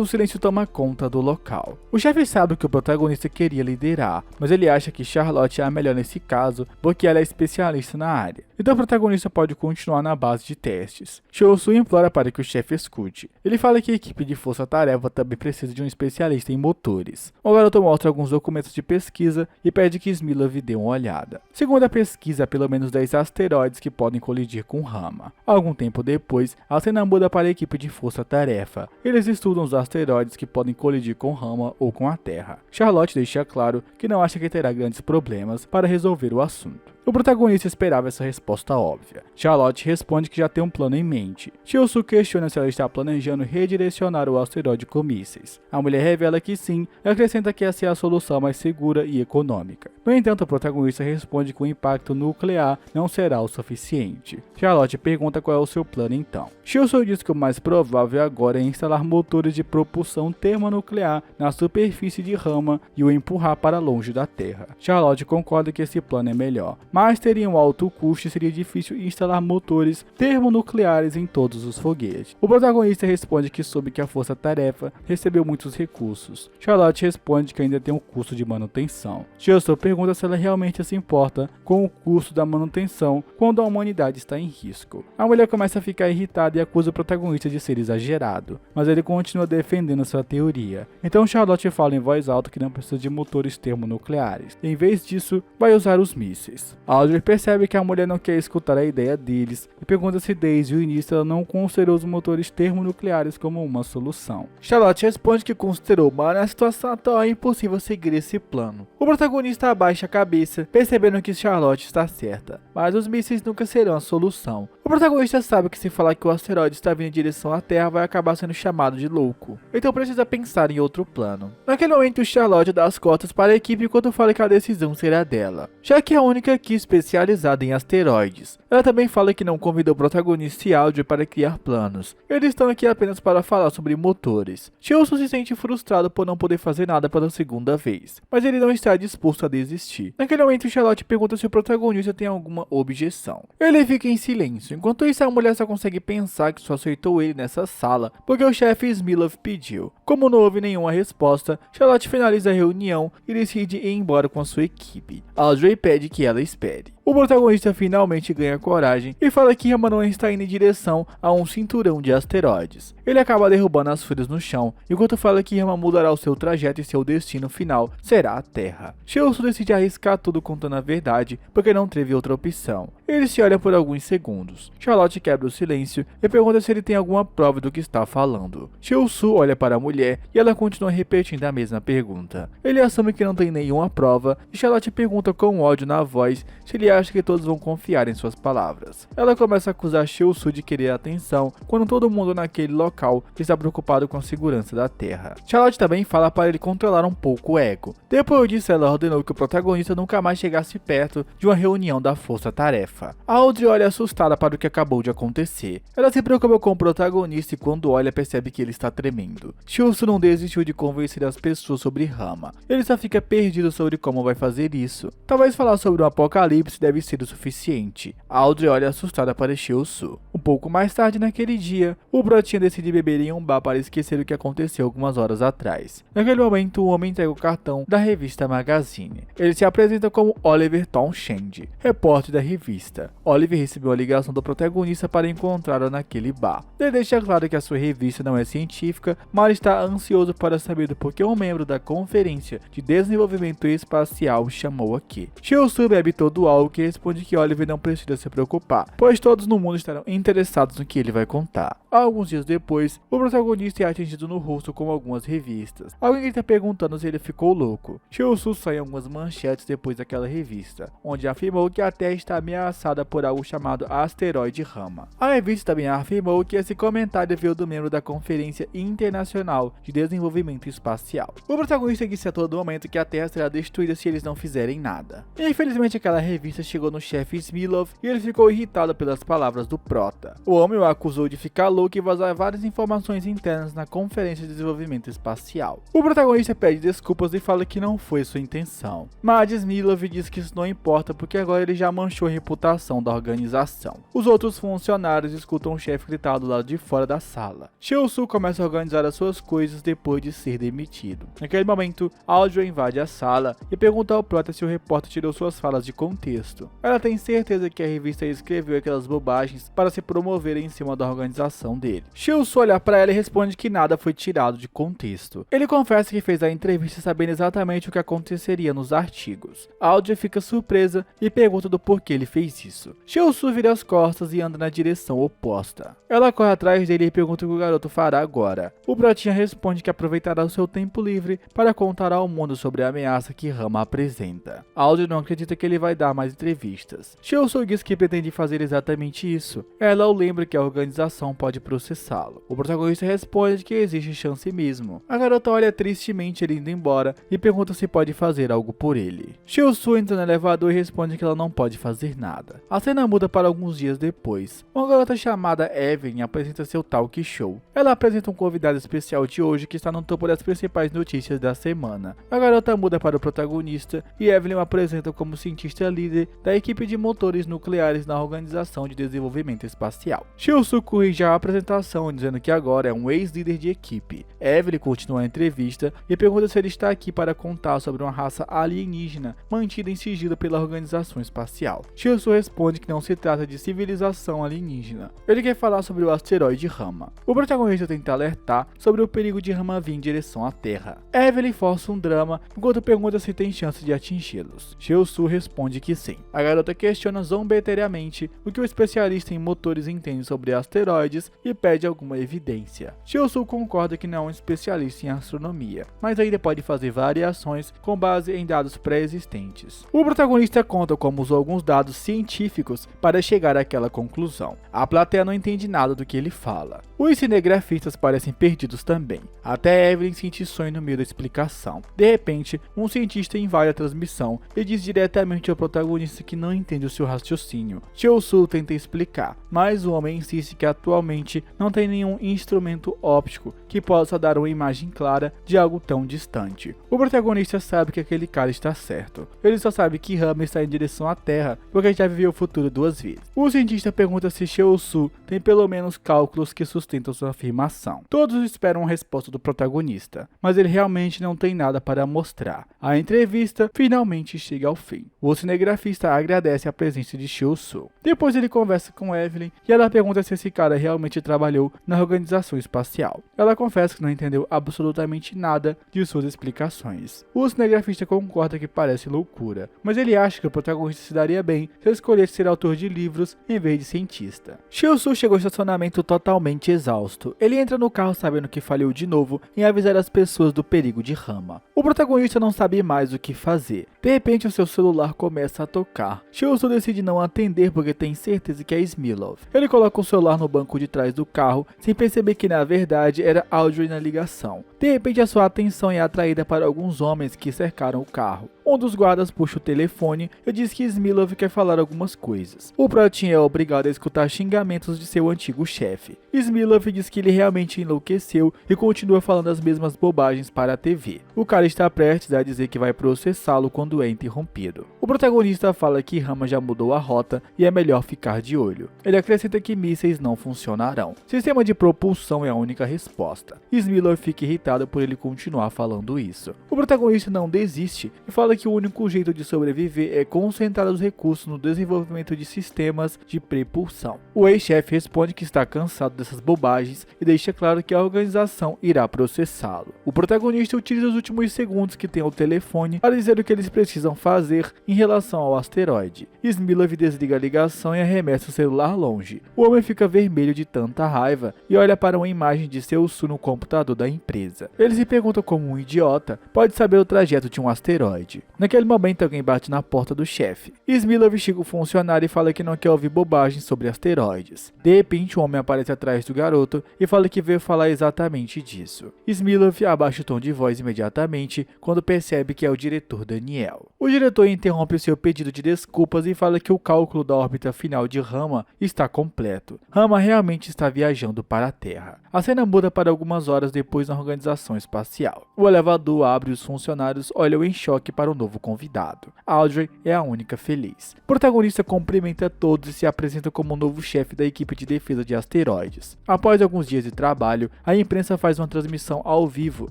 o silêncio toma conta do local. O chefe sabe que o protagonista queria liderar, mas ele acha que Charlotte é a melhor nesse caso, porque ela é especialista na área. Então o protagonista pode continuar na base de testes. Chiosu implora para que o chefe escute. Ele fala que a equipe de força-tarefa também precisa de um especialista em motores. O garoto mostra alguns documentos de pesquisa e pede que Smilov dê uma olhada. Segundo a pesquisa, há pelo menos 10 asteroides que podem colidir com Rama. Algum tempo depois, a cena muda para a equipe de força-tarefa. Eles estudam os asteroides que podem colidir com Rama ou com a Terra. Charlotte deixa claro que não acha que terá grandes problemas para resolver o assunto. O protagonista esperava essa resposta óbvia. Charlotte responde que já tem um plano em mente. Chiosu questiona se ela está planejando redirecionar o asteroide com mísseis. A mulher revela que sim e acrescenta que essa é a solução mais segura e econômica. No entanto, o protagonista responde que o impacto nuclear não será o suficiente. Charlotte pergunta qual é o seu plano então. Chiosu diz que o mais provável agora é instalar motores de propulsão termonuclear na superfície de Rama e o empurrar para longe da Terra. Charlotte concorda que esse plano é melhor, mas teria um alto custo e seria difícil instalar motores termonucleares em todos os foguetes. O protagonista responde que soube que a força-tarefa recebeu muitos recursos. Charlotte responde que ainda tem um custo de manutenção. Chiosu pergunta se ela realmente se importa com o custo da manutenção quando a humanidade está em risco. A mulher começa a ficar irritada e acusa o protagonista de ser exagerado, mas ele continua defendendo sua teoria. Então Charlotte fala em voz alta que não precisa de motores termonucleares. Em vez disso, vai usar os mísseis. Audrey percebe que a mulher não quer escutar a ideia deles e pergunta se desde o início ela não considerou os motores termonucleares como uma solução. Charlotte responde que considerou, mas na situação atual é impossível seguir esse plano. O protagonista abaixa a cabeça, percebendo que Charlotte está certa, mas os mísseis nunca serão a solução. O protagonista sabe que se falar que o asteroide está vindo em direção à Terra vai acabar sendo chamado de louco, então precisa pensar em outro plano. Naquele momento, Charlotte dá as costas para a equipe enquanto fala que a decisão será dela, já que é a única aqui especializada em asteroides. Ela também fala que não convidou o protagonista e Audrey para criar planos. Eles estão aqui apenas para falar sobre motores. Chiosu se sente frustrado por não poder fazer nada pela segunda vez, mas ele não está disposto a desistir. Naquele momento, Charlotte pergunta se o protagonista tem alguma objeção. Ele fica em silêncio. Enquanto isso, a mulher só consegue pensar que só aceitou ele nessa sala porque o chefe Smilov pediu. Como não houve nenhuma resposta, Charlotte finaliza a reunião e decide ir embora com a sua equipe. Audrey pede que ela espere. O protagonista finalmente ganha coragem e fala que Rama está indo em direção a um cinturão de asteroides. Ele acaba derrubando as folhas no chão, enquanto fala que Rama mudará o seu trajeto e seu destino final será a Terra. Chiosu decide arriscar tudo contando a verdade, porque não teve outra opção. Ele se olha por alguns segundos. Charlotte quebra o silêncio e pergunta se ele tem alguma prova do que está falando. Chiosu olha para a mulher e ela continua repetindo a mesma pergunta. Ele assume que não tem nenhuma prova e Charlotte pergunta com ódio na voz se ele acha que todos vão confiar em suas palavras. Ela começa a acusar Chiosu de querer atenção quando todo mundo naquele local está preocupado com a segurança da Terra. Charlotte também fala para ele controlar um pouco o ego. Depois disso, ela ordenou que o protagonista nunca mais chegasse perto de uma reunião da força-tarefa. Audrey olha assustada para o que acabou de acontecer. Ela se preocupa com o protagonista e quando olha percebe que ele está tremendo. Chiosu não desistiu de convencer as pessoas sobre Rama. Ele só fica perdido sobre como vai fazer isso. Talvez falar sobre um apocalipse deve ser o suficiente. Audrey olha assustada para Chiosu. Um pouco mais tarde naquele dia, o brotinho decide beber em um bar para esquecer o que aconteceu algumas horas atrás. Naquele momento, o homem entrega o cartão da revista Magazine. Ele se apresenta como Oliver Townshend, repórter da revista. Oliver recebeu a ligação do protagonista para encontrá-lo naquele bar. Ele deixa claro que a sua revista não é científica, mas está ansioso para saber do porquê um membro da Conferência de Desenvolvimento Espacial chamou aqui. Chiosu bebe todo o álcool que responde que Oliver não precisa se preocupar, pois todos no mundo estarão interessados no que ele vai contar. Alguns dias depois, o protagonista é atingido no rosto com algumas revistas. Alguém está perguntando se ele ficou louco. Cheo-Soo sai algumas manchetes depois daquela revista, onde afirmou que a Terra está ameaçada por algo chamado asteroide Rama. A revista também afirmou que esse comentário veio do membro da Conferência Internacional de Desenvolvimento Espacial. O protagonista disse a todo momento que a Terra será destruída se eles não fizerem nada. Infelizmente, aquela revista chegou no chefe Smilov e ele ficou irritado pelas palavras do Prota. O homem o acusou de ficar louco e vazar várias informações internas na Conferência de Desenvolvimento Espacial. O protagonista pede desculpas e fala que não foi sua intenção. Mas Smilov diz que isso não importa porque agora ele já manchou a reputação da organização. Os outros funcionários escutam o chefe gritar do lado de fora da sala. Cheo-Soo começa a organizar as suas coisas depois de ser demitido. Naquele momento, Audrey invade a sala e pergunta ao Prota se o repórter tirou suas falas de contexto. Ela tem certeza que a revista escreveu aquelas bobagens para se promover em cima da organização dele. Cheo-Soo olha para ela e responde que nada foi tirado de contexto. Ele confessa que fez a entrevista sabendo exatamente o que aconteceria nos artigos. Audrey fica surpresa e pergunta do porquê ele fez isso. Cheo-Soo vira as costas e anda na direção oposta. Ela corre atrás dele e pergunta o que o garoto fará agora. O Protinha responde que aproveitará o seu tempo livre para contar ao mundo sobre a ameaça que Rama apresenta. Audrey não acredita que ele vai dar mais entrevistas. Cheo-Soo diz que pretende fazer exatamente isso. Ela o lembra que a organização pode processá-lo. O protagonista responde que existe chance mesmo. A garota olha tristemente ele indo embora e pergunta se pode fazer algo por ele. Cheo-Soo entra no elevador e responde que ela não pode fazer nada. A cena muda para alguns dias depois. Uma garota chamada Evelyn apresenta seu talk show. Ela apresenta um convidado especial de hoje que está no topo das principais notícias da semana. A garota muda para o protagonista e Evelyn o apresenta como cientista líder da equipe de motores nucleares na Organização de Desenvolvimento Espacial. Cheo-Soo corrige a apresentação dizendo que agora é um ex-líder de equipe. Evelyn continua a entrevista e pergunta se ele está aqui para contar sobre uma raça alienígena mantida em sigilo pela Organização Espacial. Cheo-Soo responde que não se trata de civilização alienígena. Ele quer falar sobre o asteroide Rama. O protagonista tenta alertar sobre o perigo de Rama vir em direção à Terra. Evelyn força um drama enquanto pergunta se tem chance de atingi-los. Cheo-Soo responde que sim. A garota questiona zombeteriamente o que o especialista em motores entende sobre asteroides e pede alguma evidência. Cheo-Soo concorda que não é um especialista em astronomia, mas ainda pode fazer variações com base em dados pré-existentes. O protagonista conta como usou alguns dados científicos para chegar àquela conclusão. A plateia não entende nada do que ele fala. Os cinegrafistas parecem perdidos também. Até Evelyn sente sonho no meio da explicação. De repente, um cientista invade a transmissão e diz diretamente ao protagonista que não entende o seu raciocínio. Cheo-Soo tenta explicar, mas o homem insiste que atualmente não tem nenhum instrumento óptico que possa dar uma imagem clara de algo tão distante. O protagonista sabe que aquele cara está certo. Ele só sabe que Rama está em direção à Terra porque já viveu o futuro 2 vezes. O cientista pergunta se Cheo-Soo tem pelo menos cálculos que sustentam sua afirmação. Todos esperam a resposta do protagonista, mas ele realmente não tem nada para mostrar. A entrevista finalmente chega ao fim. O cinegrafista agradece a presença de Cheo-Soo. Depois ele conversa com Evelyn e ela pergunta se esse cara realmente trabalhou na Organização Espacial. Ela confessa que não entendeu absolutamente nada de suas explicações. O cinegrafista concorda que parece loucura, mas ele acha que o protagonista se daria bem se escolhesse ser autor de livros em vez de cientista. Cheo-Soo chegou ao estacionamento totalmente exausto. Ele entra no carro sabendo que falhou de novo em avisar as pessoas do perigo de Rama. O protagonista não sabe mais o que fazer. De repente o seu celular começa a tocar. Cheo-Soo decide não atender porque tem certeza que é Smilov. Ele coloca o celular no banco de trás do carro sem perceber que na verdade era Audrey na ligação. De repente a sua atenção é atraída para alguns homens que cercaram o carro. Um dos guardas puxa o telefone e diz que Smilov quer falar algumas coisas. O Protinha é obrigado a escutar xingamentos de seu antigo chefe. Smilov diz que ele realmente enlouqueceu e continua falando as mesmas bobagens para a TV. O cara está prestes a dizer que vai processá-lo quando é interrompido. O protagonista fala que Rama já mudou a rota e é melhor ficar de olho. Ele acrescenta que mísseis não funcionarão. Sistema de propulsão é a única resposta. Smilov fica irritado por ele continuar falando isso. O protagonista não desiste e fala que o único jeito de sobreviver é concentrar os recursos no desenvolvimento de sistemas de propulsão. O ex-chefe responde que está cansado dessas bobagens e deixa claro que a organização irá processá-lo. O protagonista utiliza os últimos segundos que tem ao telefone para dizer o que eles precisam fazer em relação ao asteroide. Smilov desliga a ligação e arremessa o celular longe. O homem fica vermelho de tanta raiva e olha para uma imagem de Cheo-su no computador da empresa. Ele se pergunta como um idiota pode saber o trajeto de um asteroide. Naquele momento alguém bate na porta do chefe. Smilov chega o funcionário e fala que não quer ouvir bobagens sobre asteroides. De repente um homem aparece atrás do garoto e fala que veio falar exatamente disso. Smilov abaixa o tom de voz imediatamente quando percebe que é o diretor Daniel. O diretor interrompe o seu pedido de desculpas e fala que o cálculo da órbita final de Rama está completo. Rama realmente está viajando para a Terra. A cena muda para algumas horas depois na organização espacial. O elevador abre e os funcionários olham em choque para o novo convidado. Audrey é a única feliz. O protagonista cumprimenta todos e se apresenta como o novo chefe da equipe de defesa de asteroides. Após alguns dias de trabalho, a imprensa faz uma transmissão ao vivo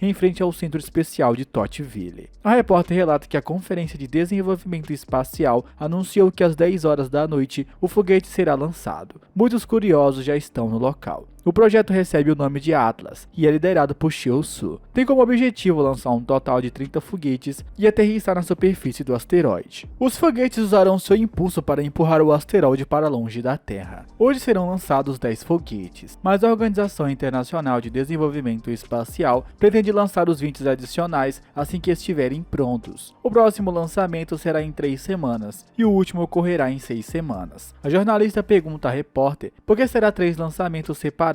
em frente ao centro especial de Tocqueville. A repórter relata que a Conferência de Desenvolvimento Espacial anunciou que às 10 horas da noite o foguete será lançado. Muitos curiosos já estão no local. O projeto recebe o nome de Atlas e é liderado por Cheo-su. Tem como objetivo lançar um total de 30 foguetes e aterrissar na superfície do asteroide. Os foguetes usarão seu impulso para empurrar o asteroide para longe da Terra. Hoje serão lançados 10 foguetes, mas a Organização Internacional de Desenvolvimento Espacial pretende lançar os 20 adicionais assim que estiverem prontos. O próximo lançamento será em 3 semanas e o último ocorrerá em 6 semanas. A jornalista pergunta à repórter por que será 3 lançamentos separados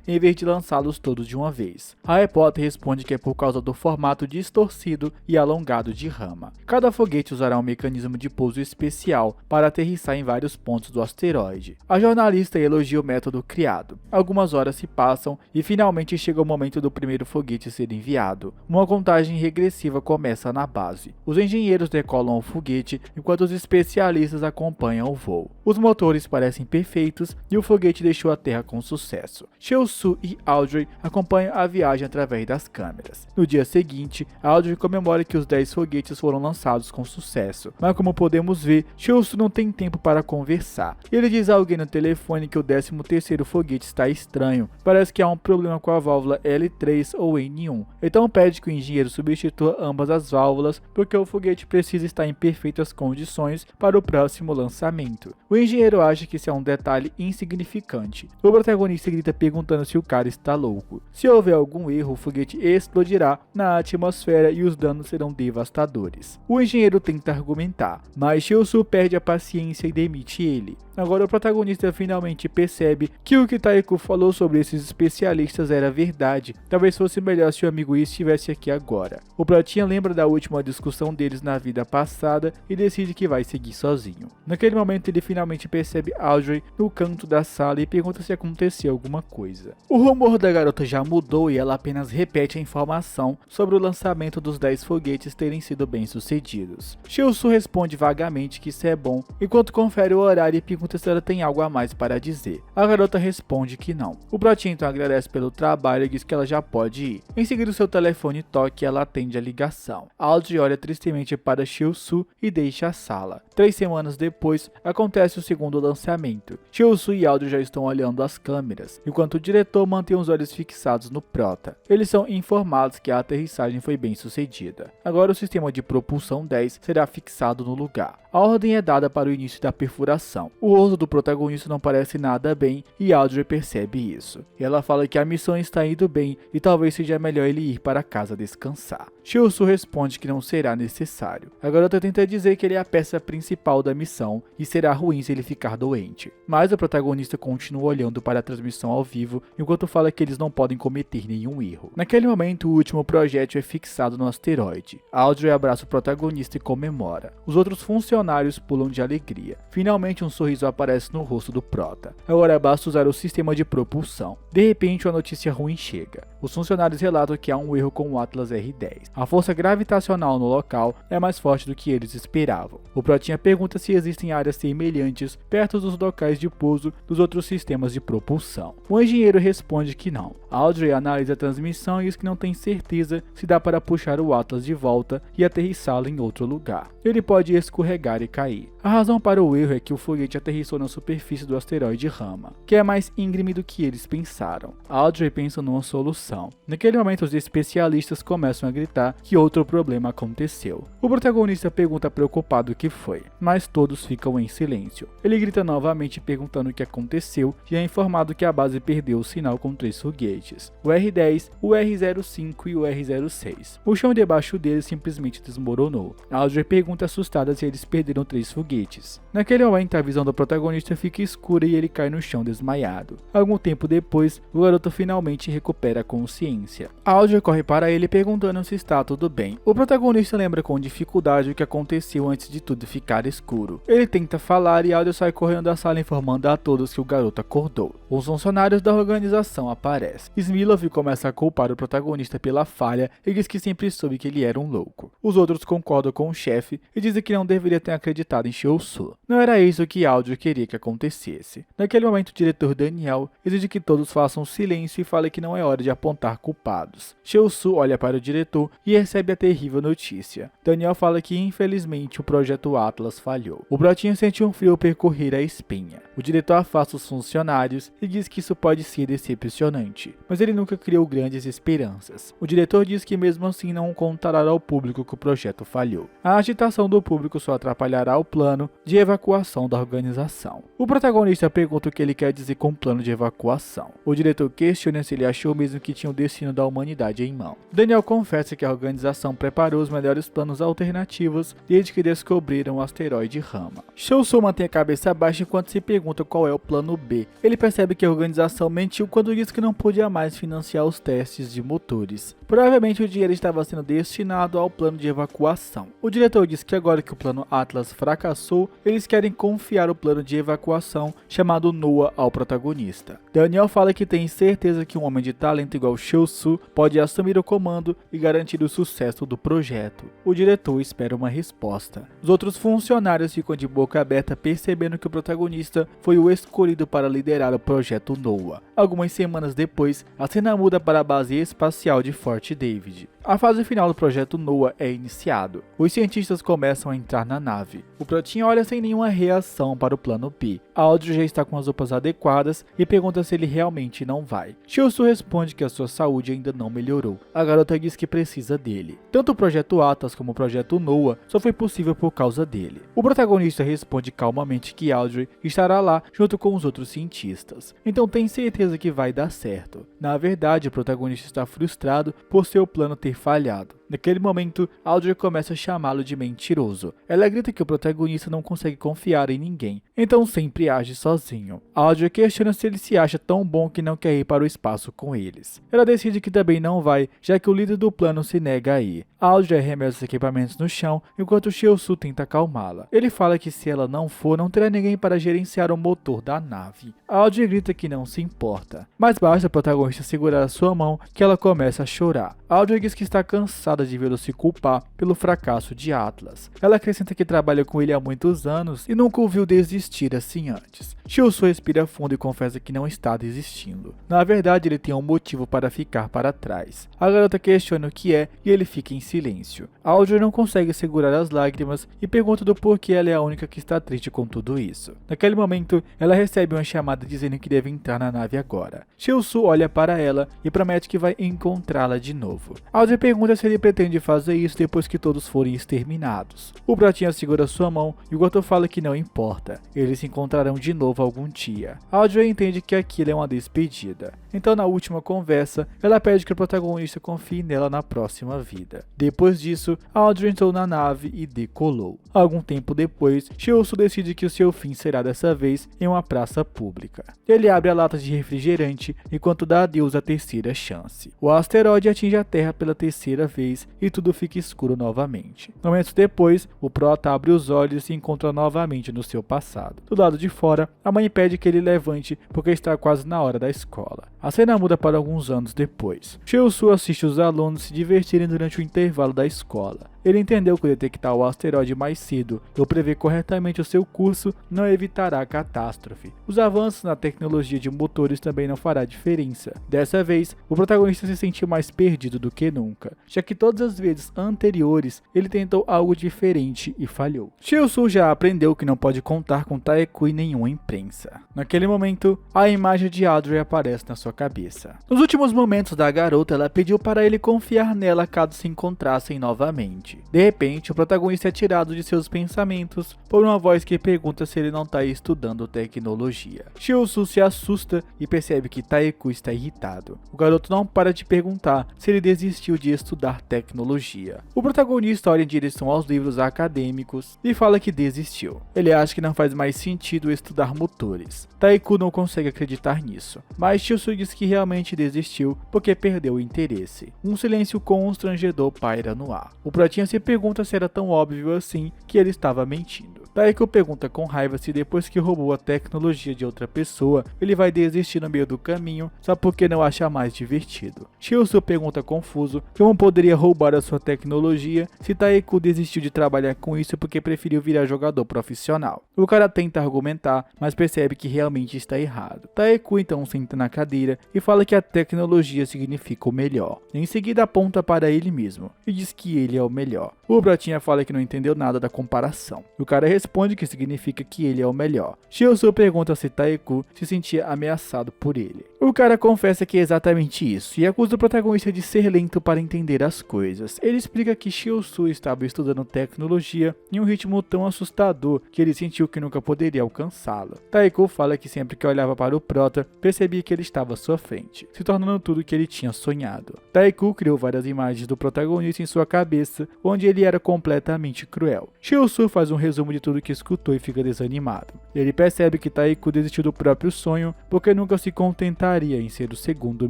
em vez de lançá-los todos de uma vez. A repórter responde que é por causa do formato distorcido e alongado de Rama. Cada foguete usará um mecanismo de pouso especial para aterrissar em vários pontos do asteroide. A jornalista elogia o método criado. Algumas horas se passam e finalmente chega o momento do primeiro foguete ser enviado. Uma contagem regressiva começa na base. Os engenheiros decolam o foguete enquanto os especialistas acompanham o voo. Os motores parecem perfeitos e o foguete deixou a Terra com sucesso. Cheo-su e Audrey acompanham a viagem através das câmeras. No dia seguinte, Audrey comemora que os 10 foguetes foram lançados com sucesso, mas como podemos ver, Cheo-su não tem tempo para conversar. Ele diz a alguém no telefone que o 13º foguete está estranho, parece que há um problema com a válvula L3 ou N1, então pede que o engenheiro substitua ambas as válvulas porque o foguete precisa estar em perfeitas condições para o próximo lançamento. O engenheiro acha que isso é um detalhe insignificante. O protagonista grita perguntando se o cara está louco. Se houver algum erro, o foguete explodirá na atmosfera e os danos serão devastadores. O engenheiro tenta argumentar, mas Cheo-su perde a paciência e demite ele. Agora o protagonista finalmente percebe que o que Taeko falou sobre esses especialistas era verdade. Talvez fosse melhor se o amigo estivesse aqui agora. O Pratinha lembra da última discussão deles na vida passada e decide que vai seguir sozinho. Naquele momento ele finalmente percebe Audrey no canto da sala e pergunta se aconteceu alguma coisa. O rumor da garota já mudou e ela apenas repete a informação sobre o lançamento dos 10 foguetes terem sido bem sucedidos. Cheo-su responde vagamente que isso é bom, enquanto confere o horário e pergunta se ela tem algo a mais para dizer. A garota responde que não. O Brotinho então agradece pelo trabalho e diz que ela já pode ir. Em seguida, o seu telefone toca e ela atende a ligação. Audrey olha tristemente para Cheo-su e deixa a sala. 3 semanas depois, acontece o segundo lançamento. Cheo-su e Audrey já estão olhando as câmeras, enquanto o diretor mantém os olhos fixados no Prota. Eles são informados que a aterrissagem foi bem sucedida. Agora o sistema de propulsão 10 será fixado no lugar. A ordem é dada para o início da perfuração. O rosto do protagonista não parece nada bem e Audrey percebe isso. Ela fala que a missão está indo bem e talvez seja melhor ele ir para casa descansar. Cheo-su responde que não será necessário. A garota tenta dizer que ele é a peça principal da missão e será ruim se ele ficar doente. Mas o protagonista continua olhando para a transmissão ao vivo enquanto fala que eles não podem cometer nenhum erro. Naquele momento, o último projétil é fixado no asteroide. Audrey abraça o protagonista e comemora. Os outros funcionários pulam de alegria. Finalmente um sorriso aparece no rosto do Prota. Agora basta usar o sistema de propulsão. De repente uma notícia ruim chega. Os funcionários relatam que há um erro com o Atlas R10. A força gravitacional no local é mais forte do que eles esperavam. O Protinha pergunta se existem áreas semelhantes perto dos locais de pouso dos outros sistemas de propulsão. O engenheiro responde que não. Audrey analisa a transmissão e diz que não tem certeza se dá para puxar o Atlas de volta e aterrissá-lo em outro lugar. Ele pode escorregar e cair. A razão para o erro é que o foguete aterrissou na superfície do asteroide Rama, que é mais íngreme do que eles pensaram. Audrey pensa numa solução. Naquele momento, os especialistas começam a gritar que outro problema aconteceu. O protagonista pergunta preocupado o que foi, mas todos ficam em silêncio. Ele grita novamente perguntando o que aconteceu e é informado que a base perdeu o sinal com 3 foguetes, o R10, o R05 e o R06. O chão debaixo deles simplesmente desmoronou. Audrey pergunta assustada se eles perderam 3 foguetes. Naquele momento, a visão do protagonista fica escura e ele cai no chão desmaiado. Algum tempo depois, o garoto finalmente recupera a consciência. Audrey corre para ele perguntando se está tudo bem. O protagonista lembra com dificuldade o que aconteceu antes de tudo ficar escuro. Ele tenta falar e Audrey sai correndo da sala informando a todos que o garoto acordou. Os funcionários da organização aparecem. Smilov começa a culpar o protagonista pela falha e diz que sempre soube que ele era um louco. Os outros concordam com o chefe e dizem que não deveria ter acreditado em Shou-Su. Não era isso que Audrey queria que acontecesse. Naquele momento, o diretor Daniel exige que todos façam silêncio e fala que não é hora de apontar culpados. Shou-Su olha para o diretor e recebe a terrível notícia. Daniel fala que infelizmente o projeto Atlas falhou. O Brotinho sente um frio percorrer a espinha. O diretor afasta os funcionários e diz que isso pode ser decepcionante, mas ele nunca criou grandes esperanças. O diretor diz que mesmo assim não contará ao público que o projeto falhou. A agitação do público só atrapalhará o plano de evacuação da organização. O protagonista pergunta o que ele quer dizer com plano de evacuação. O diretor questiona se ele achou mesmo que tinha o destino da humanidade em mão. Daniel confessa que a organização preparou os melhores planos alternativos desde que descobriram o asteroide Rama. Shou-Su mantém a cabeça baixa enquanto se pergunta qual é o plano B. Ele percebe que a organização mentiu quando disse que não podia mais financiar os testes de motores. Provavelmente o dinheiro estava sendo destinado ao plano de evacuação. O diretor diz que agora que o plano Atlas fracassou, eles querem confiar o plano de evacuação chamado Noah ao protagonista. Daniel fala que tem certeza que um homem de talento igual Shou-Su pode assumir o comando e garantir o sucesso do projeto. O diretor espera uma resposta. Os outros funcionários ficam de boca aberta percebendo que o protagonista foi o escolhido para liderar o projeto Noah. Algumas semanas depois, a cena muda para a base espacial de Fort David. A fase final do projeto Noah é iniciado. Os cientistas começam a entrar na nave. O Protinha olha sem nenhuma reação para o plano P. Audrey já está com as roupas adequadas e pergunta se ele realmente não vai. Shou-Su responde que a sua saúde ainda não melhorou. A garota diz que precisa dele. Tanto o projeto Atlas como o projeto Noah só foi possível por causa dele. O protagonista responde calmamente que Audrey estará lá junto com os outros cientistas. Então tem certeza que vai dar certo. Na verdade, o protagonista está frustrado por seu plano ter falhado. Naquele momento, Audrey começa a chamá-lo de mentiroso. Ela grita que o protagonista não consegue confiar em ninguém, então sempre age sozinho. Audrey questiona se ele se acha tão bom que não quer ir para o espaço com eles. Ela decide que também não vai, já que o líder do plano se nega a ir. Audrey arremessa os equipamentos no chão, enquanto Shou-Su tenta acalmá-la. Ele fala que se ela não for, não terá ninguém para gerenciar o motor da nave. Audrey grita que não se importa, mas basta o protagonista segurar a sua mão que ela começa a chorar. Audrey diz que está cansada de vê-lo se culpar pelo fracasso de Atlas. Ela acrescenta que trabalha com ele há muitos anos e nunca o viu desistir assim antes. Shou-Su respira fundo e confessa que não está desistindo. Na verdade, ele tem um motivo para ficar para trás. A garota questiona o que é e ele fica em silêncio. Audrey não consegue segurar as lágrimas e pergunta do porquê ela é a única que está triste com tudo isso. Naquele momento, ela recebe uma chamada dizendo que deve entrar na nave agora. Shou-Su olha para ela e promete que vai encontrá-la de novo. Audrey pergunta se ele pretende fazer isso depois que todos forem exterminados. O Pratinha segura sua mão e o Goto fala que não importa. Eles se encontrarão de novo algum dia. Audrey entende que aquilo é uma despedida. Então, na última conversa, ela pede que o protagonista confie nela na próxima vida. Depois disso, Audrey entrou na nave e decolou. Algum tempo depois, Shou-Su decide que o seu fim será dessa vez em uma praça pública. Ele abre a lata de refrigerante enquanto dá adeus à terceira chance. O asteroide atinge a Terra pela terceira vez vez e tudo fica escuro novamente. Momentos depois, o Prota abre os olhos e se encontra novamente no seu passado. Do lado de fora, a mãe pede que ele levante porque está quase na hora da escola. A cena muda para alguns anos depois. Cheol-soo assiste os alunos se divertirem durante o intervalo da escola. Ele entendeu que detectar o asteroide mais cedo ou prever corretamente o seu curso não evitará a catástrofe. Os avanços na tecnologia de motores também não fará diferença. Dessa vez, o protagonista se sentiu mais perdido do que nunca, já que todas as vezes anteriores ele tentou algo diferente e falhou. Cheol-soo já aprendeu que não pode contar com Tae-Koo e nenhuma imprensa. Naquele momento, a imagem de Audrey aparece na sua cabeça. Nos últimos momentos da garota, ela pediu para ele confiar nela caso se encontrassem novamente. De repente, o protagonista é tirado de seus pensamentos por uma voz que pergunta se ele não está estudando tecnologia. Cheol-soo se assusta e percebe que Tae-Koo está irritado. O garoto não para de perguntar se ele desistiu de estudar tecnologia. O protagonista olha em direção aos livros acadêmicos e fala que desistiu. Ele acha que não faz mais sentido estudar motores. Tae-Koo não consegue acreditar nisso, mas Cheol-soo diz que realmente desistiu porque perdeu o interesse. Um silêncio constrangedor paira no ar. O Protinha se pergunta se era tão óbvio assim que ele estava mentindo. Tae-Koo pergunta com raiva se depois que roubou a tecnologia de outra pessoa, ele vai desistir no meio do caminho só porque não acha mais divertido. Cheol-soo pergunta confuso como poderia roubar a sua tecnologia se Tae-Koo desistiu de trabalhar com isso porque preferiu virar jogador profissional. O cara tenta argumentar, mas percebe que realmente está errado. Tae-Koo então senta na cadeira e fala que a tecnologia significa o melhor. Em seguida aponta para ele mesmo e diz que ele é o melhor. O Brotinha fala que não entendeu nada da comparação. O cara responde que significa que ele é o melhor. Cheol-soo pergunta se Tae-Koo se sentia ameaçado por ele. O cara confessa que é exatamente isso e acusa o protagonista de ser lento para entender as coisas. Ele explica que Cheol-soo estava estudando tecnologia em um ritmo tão assustador que ele sentiu que nunca poderia alcançá-lo. Tae-Koo fala que sempre que olhava para o Prota, percebia que ele estava à sua frente, se tornando tudo o que ele tinha sonhado. Tae-Koo criou várias imagens do protagonista em sua cabeça, onde ele era completamente cruel. Cheol-soo faz um resumo de tudo que escutou e fica desanimado. Ele percebe que Tae-Koo desistiu do próprio sonho porque nunca se contentaria em ser o segundo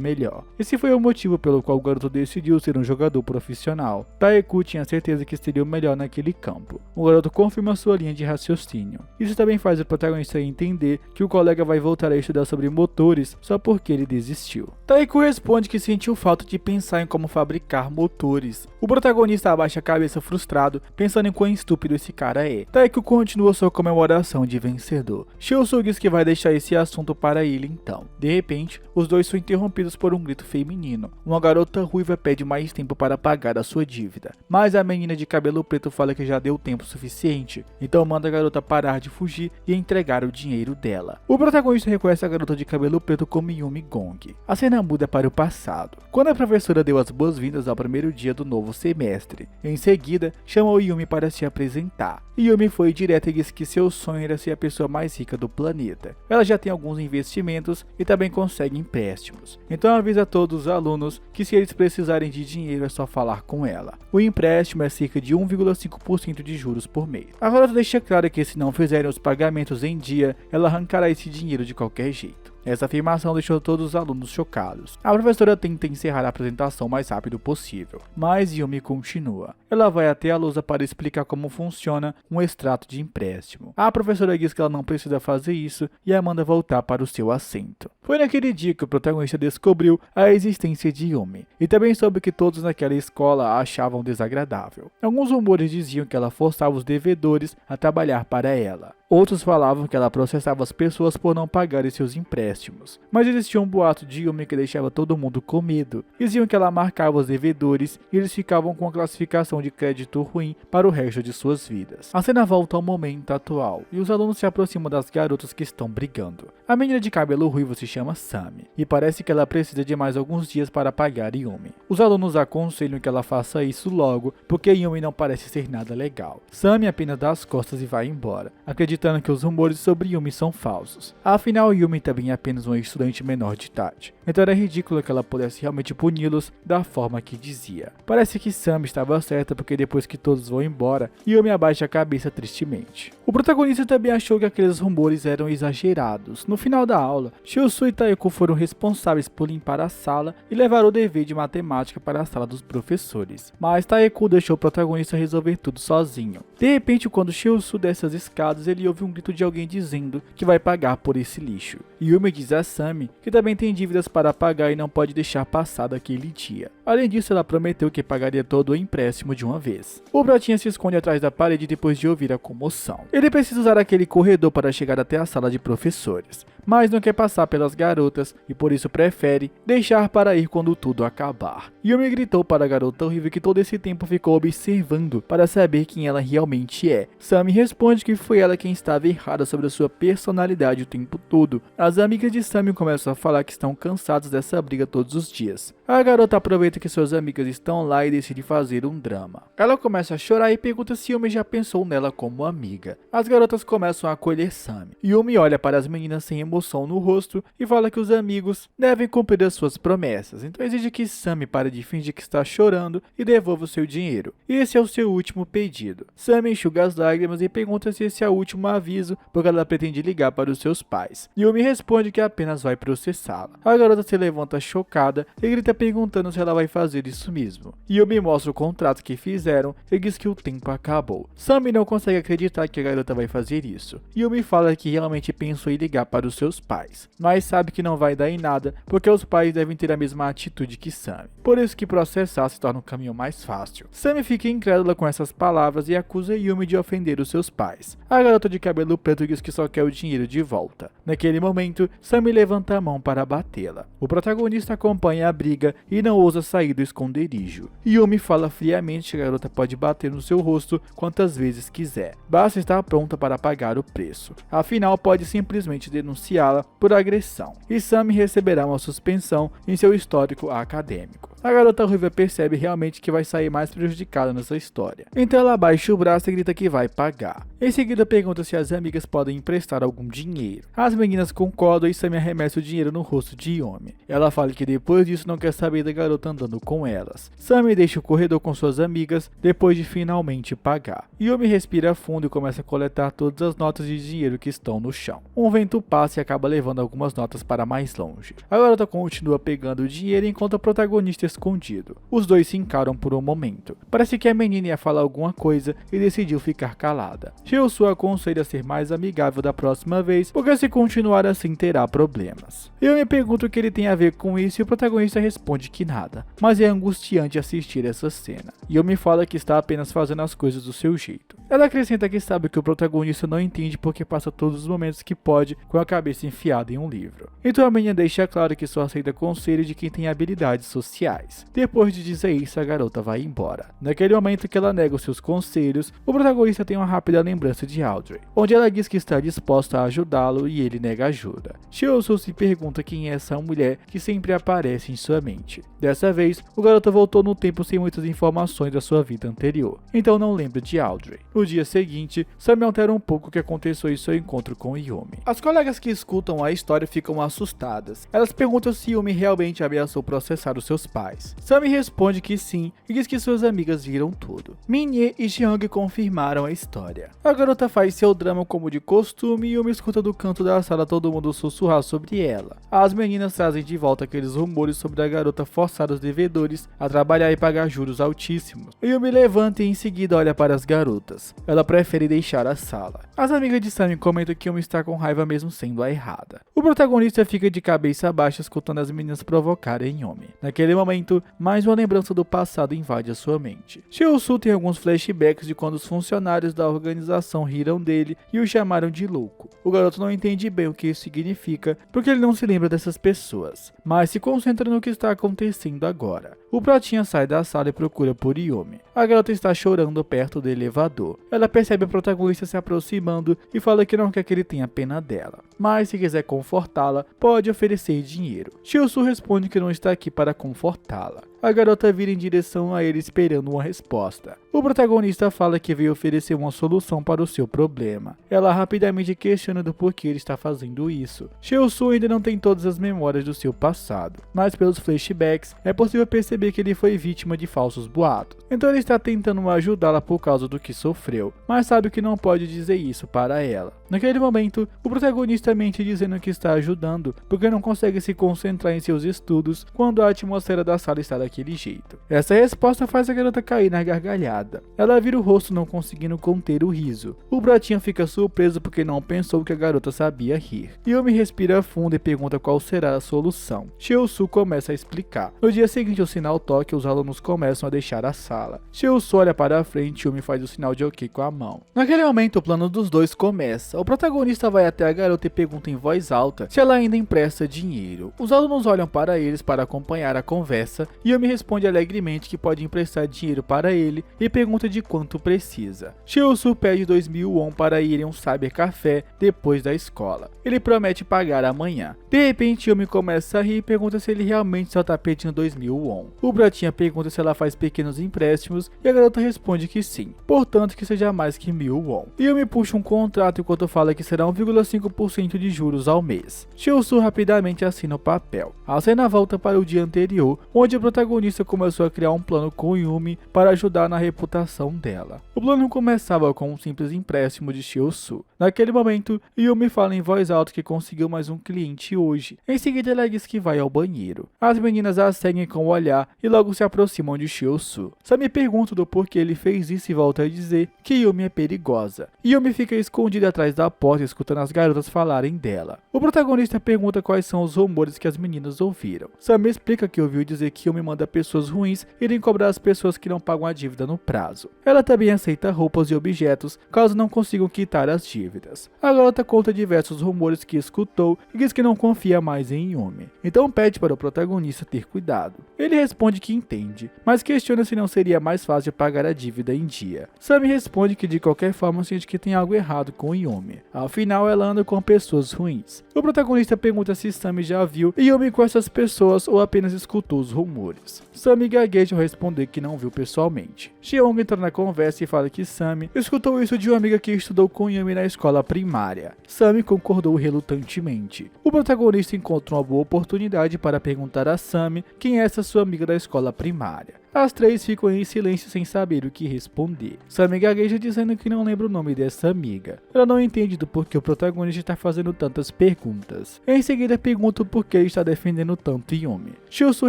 melhor. Esse foi o motivo pelo qual o garoto decidiu ser um jogador profissional. Tae-Koo tinha certeza que seria o melhor naquele campo. O garoto confirma sua linha de raciocínio. Isso também faz o protagonista entender que o colega vai voltar a estudar sobre motores só porque ele desistiu. Tae-Koo responde que sentiu falta de pensar em como fabricar motores. O protagonista abaixa a cabeça frustrado, pensando em quão estúpido esse cara é. Tae-Koo continua sua comemoração de vencedor. Cheol-soo diz que vai deixar esse assunto para ele então. De repente, os dois são interrompidos por um grito feminino. Uma garota ruiva pede mais tempo para pagar a sua dívida, mas a menina de cabelo preto fala que já deu tempo suficiente, então manda a garota parar de fugir e entregar o dinheiro dela. O protagonista reconhece a garota de cabelo preto como Yumi Gong. A cena muda para o passado, quando a professora deu as boas-vindas ao primeiro dia do novo semestre. Em seguida, chamou Yumi para se apresentar. Yumi foi direta e disse que seu sonho era ser a pessoa mais rica do planeta. Ela já tem alguns investimentos e também consegue empréstimos. Então avisa a todos os alunos que se eles precisarem de dinheiro é só falar com ela. O empréstimo é cerca de 1,5% de juros por mês. A garota deixa claro que se não fizerem os pagamentos em dia, ela arrancará esse dinheiro de qualquer jeito. Essa afirmação deixou todos os alunos chocados. A professora tenta encerrar a apresentação o mais rápido possível, mas Yumi continua. Ela vai até a lousa para explicar como funciona um extrato de empréstimo. A professora diz que ela não precisa fazer isso e a manda voltar para o seu assento. Foi naquele dia que o protagonista descobriu a existência de Yumi, e também soube que todos naquela escola a achavam desagradável. Alguns rumores diziam que ela forçava os devedores a trabalhar para ela. Outros falavam que ela processava as pessoas por não pagarem seus empréstimos. Mas existia um boato de Yumi que deixava todo mundo com medo. Diziam que ela marcava os devedores e eles ficavam com a classificação de crédito ruim para o resto de suas vidas. A cena volta ao momento atual e os alunos se aproximam das garotas que estão brigando. A menina de cabelo ruivo se chama Sami e parece que ela precisa de mais alguns dias para pagar Yumi. Os alunos aconselham que ela faça isso logo porque Yumi não parece ser nada legal. Sami apenas dá as costas e vai embora. Acredita acreditando que os rumores sobre Yumi são falsos. Afinal, Yumi também é apenas uma estudante menor de idade, então era ridículo que ela pudesse realmente puni-los da forma que dizia. Parece que Sami estava certa, porque depois que todos vão embora, Yumi abaixa a cabeça tristemente. O protagonista também achou que aqueles rumores eram exagerados. No final da aula, Shiosu e Taeko foram responsáveis por limpar a sala e levar o dever de matemática para a sala dos professores, mas Taeko deixou o protagonista resolver tudo sozinho. De repente, quando Shiosu desce as escadas, ele ouve um grito de alguém dizendo que vai pagar por esse lixo. Yumi diz a Sami que também tem dívidas para pagar e não pode deixar passar daquele dia. Além disso, ela prometeu que pagaria todo o empréstimo de uma vez. O Brotinha se esconde atrás da parede depois de ouvir a comoção. Ele precisa usar aquele corredor para chegar até a sala de professores, mas não quer passar pelas garotas e por isso prefere deixar para ir quando tudo acabar. Yumi gritou para a garota horrível que todo esse tempo ficou observando para saber quem ela realmente é. Sami responde que foi ela quem estava errada sobre a sua personalidade o tempo todo. As amigas de Sami começam a falar que estão cansadas dessa briga todos os dias. A garota aproveita que suas amigas estão lá e decide fazer um drama. Ela começa a chorar e pergunta se Yumi já pensou nela como amiga. As garotas começam a acolher Sami. Yumi olha para as meninas sem emoção no rosto e fala que os amigos devem cumprir as suas promessas, então exige que Sami pare de fingir que está chorando e devolva o seu dinheiro. Esse é o seu último pedido. Sami enxuga as lágrimas e pergunta se esse é o último aviso, porque ela pretende ligar para os seus pais. Yumi responde que apenas vai processá-la. A garota se levanta chocada e grita perguntando se ela vai fazer isso mesmo. Yumi mostra o contrato que fizeram e diz que o tempo acabou. Sami não consegue acreditar que a garota vai fazer isso. Yumi fala que realmente pensou em ligar para os seus pais, mas sabe que não vai dar em nada, porque os pais devem ter a mesma atitude que Sami. Por isso que processar se torna um caminho mais fácil. Sami fica incrédula com essas palavras e acusa Yumi de ofender os seus pais. A garota de cabelo preto diz que só quer o dinheiro de volta. Naquele momento, Sami levanta a mão para batê-la. O protagonista acompanha a briga e não ousa sair do esconderijo. Yumi fala friamente que a garota pode bater no seu rosto quantas vezes quiser. Basta estar pronta para pagar o preço. Afinal, pode simplesmente denunciá-la por agressão. E Sami receberá uma suspensão em seu histórico acadêmico. A garota ruiva percebe realmente que vai sair mais prejudicada nessa história. Então ela baixa o braço e grita que vai pagar. Em seguida pergunta se as amigas podem emprestar algum dinheiro. As meninas concordam e Sami arremessa o dinheiro no rosto de Yumi. Ela fala que depois disso não quer saber da garota andando com elas. Sami deixa o corredor com suas amigas depois de finalmente pagar. Yumi respira fundo e começa a coletar todas as notas de dinheiro que estão no chão. Um vento passa e acaba levando algumas notas para mais longe. A garota continua pegando o dinheiro enquanto o protagonista escondido. Os dois se encaram por um momento. Parece que a menina ia falar alguma coisa e decidiu ficar calada. Shiosu aconselha a ser mais amigável da próxima vez, porque se continuar assim terá problemas. Eu me pergunto o que ele tem a ver com isso e o protagonista responde que nada, mas é angustiante assistir essa cena. E eu me fala que está apenas fazendo as coisas do seu jeito. Ela acrescenta que sabe que o protagonista não entende porque passa todos os momentos que pode com a cabeça enfiada em um livro. Então a menina deixa claro que só aceita conselho de quem tem habilidades sociais. Depois de dizer isso, a garota vai embora. Naquele momento que ela nega os seus conselhos, o protagonista tem uma rápida lembrança de Audrey, onde ela diz que está disposta a ajudá-lo e ele nega ajuda. Shiosu se pergunta quem é essa mulher que sempre aparece em sua mente. Dessa vez, o garoto voltou no tempo sem muitas informações da sua vida anterior, então não lembra de Audrey. No dia seguinte, Sami altera um pouco o que aconteceu em seu encontro com Yumi. As colegas que escutam a história ficam assustadas. Elas perguntam se Yumi realmente ameaçou processar os seus pais. Sami responde que sim e diz que suas amigas viram tudo. Minhie e Jiang confirmaram a história. A garota faz seu drama como de costume e Yumi escuta do canto da sala todo mundo sussurrar sobre ela. As meninas trazem de volta aqueles rumores sobre a garota forçar os devedores a trabalhar e pagar juros altíssimos. Yumi levanta e em seguida olha para as garotas. Ela prefere deixar a sala. As amigas de Sami comentam que Yumi está com raiva mesmo sendo a errada. O protagonista fica de cabeça baixa escutando as meninas provocarem Yumi. Naquele momento, mais uma lembrança do passado invade a sua mente. Shiosu tem alguns flashbacks de quando os funcionários da organização riram dele e o chamaram de louco. O garoto não entende bem o que isso significa, porque ele não se lembra dessas pessoas, mas se concentra no que está acontecendo agora. O Pratinha sai da sala e procura por Yumi. A garota está chorando perto do elevador. Ela percebe o protagonista se aproximando e fala que não quer que ele tenha pena dela, mas se quiser confortá-la, pode oferecer dinheiro. Shiosu responde que não está aqui para confortá-la. A garota vira em direção a ele esperando uma resposta. O protagonista fala que veio oferecer uma solução para o seu problema. Ela rapidamente questiona do porquê ele está fazendo isso. Cheol-soo ainda não tem todas as memórias do seu passado, mas pelos flashbacks é possível perceber que ele foi vítima de falsos boatos. Então ele está tentando ajudá-la por causa do que sofreu, mas sabe que não pode dizer isso para ela. Naquele momento, o protagonista mente dizendo que está ajudando, porque não consegue se concentrar em seus estudos quando a atmosfera da sala está daquele jeito. Essa resposta faz a garota cair na gargalhada. Ela vira o rosto não conseguindo conter o riso. O Brotinha fica surpreso porque não pensou que a garota sabia rir. Yumi respira fundo e pergunta qual será a solução. Cheol-soo começa a explicar. No dia seguinte, o sinal toca e os alunos começam a deixar a sala. Cheol-soo olha para a frente e Yumi faz o sinal de ok com a mão. Naquele momento, o plano dos dois começa. O protagonista vai até a garota e pergunta em voz alta se ela ainda empresta dinheiro. Os alunos olham para eles para acompanhar a conversa e Yumi responde alegremente que pode emprestar dinheiro para ele e pergunta de quanto precisa. Cheol-soo pede 2.000 won para ir em um cybercafé depois da escola. Ele promete pagar amanhã. De repente, Yumi começa a rir e pergunta se ele realmente só está pedindo 2.000 won. O Brotinha pergunta se ela faz pequenos empréstimos e a garota responde que sim, portanto que seja mais que 1.000 won. Yumi puxa um contrato enquanto fala que será 1,5% de juros ao mês. Cheol-soo rapidamente assina o papel. A cena volta para o dia anterior, onde o protagonista começou a criar um plano com Yumi para ajudar na reputação dela. O plano começava com um simples empréstimo de Cheol-soo. Naquele momento, Yumi fala em voz alta que conseguiu mais um cliente hoje. Em seguida, ela diz que vai ao banheiro. As meninas a seguem com o olhar e logo se aproximam de Cheol-soo. Sami pergunta do porquê ele fez isso e volta a dizer que Yumi é perigosa. Yumi fica escondida atrás da porta escutando as garotas falarem dela. O protagonista pergunta quais são os rumores que as meninas ouviram. Sami explica que ouviu dizer que Yumi manda pessoas ruins irem cobrar as pessoas que não pagam a dívida no prazo. Ela também aceita roupas e objetos caso não consigam quitar as dívidas. A garota conta diversos rumores que escutou e diz que não confia mais em Yumi. Então pede para o protagonista ter cuidado. Ele responde que entende, mas questiona se não seria mais fácil pagar a dívida em dia. Sami responde que de qualquer forma sente que tem algo errado com Yumi. Afinal, ela anda com pessoas ruins. O protagonista pergunta se Sami já viu Yumi com essas pessoas ou apenas escutou os rumores. Sami gagueja ao responder que não viu pessoalmente. Cheong entra na conversa e fala que Sami escutou isso de uma amiga que estudou com Yumi na escola primária. Sami concordou relutantemente. O protagonista encontra uma boa oportunidade para perguntar a Sami quem é essa sua amiga da escola primária. As três ficam em silêncio sem saber o que responder. Sami gagueja dizendo que não lembra o nome dessa amiga. Ela não entende do porquê o protagonista está fazendo tantas perguntas. Em seguida pergunta o porquê ele está defendendo tanto Yumi. Cheol-soo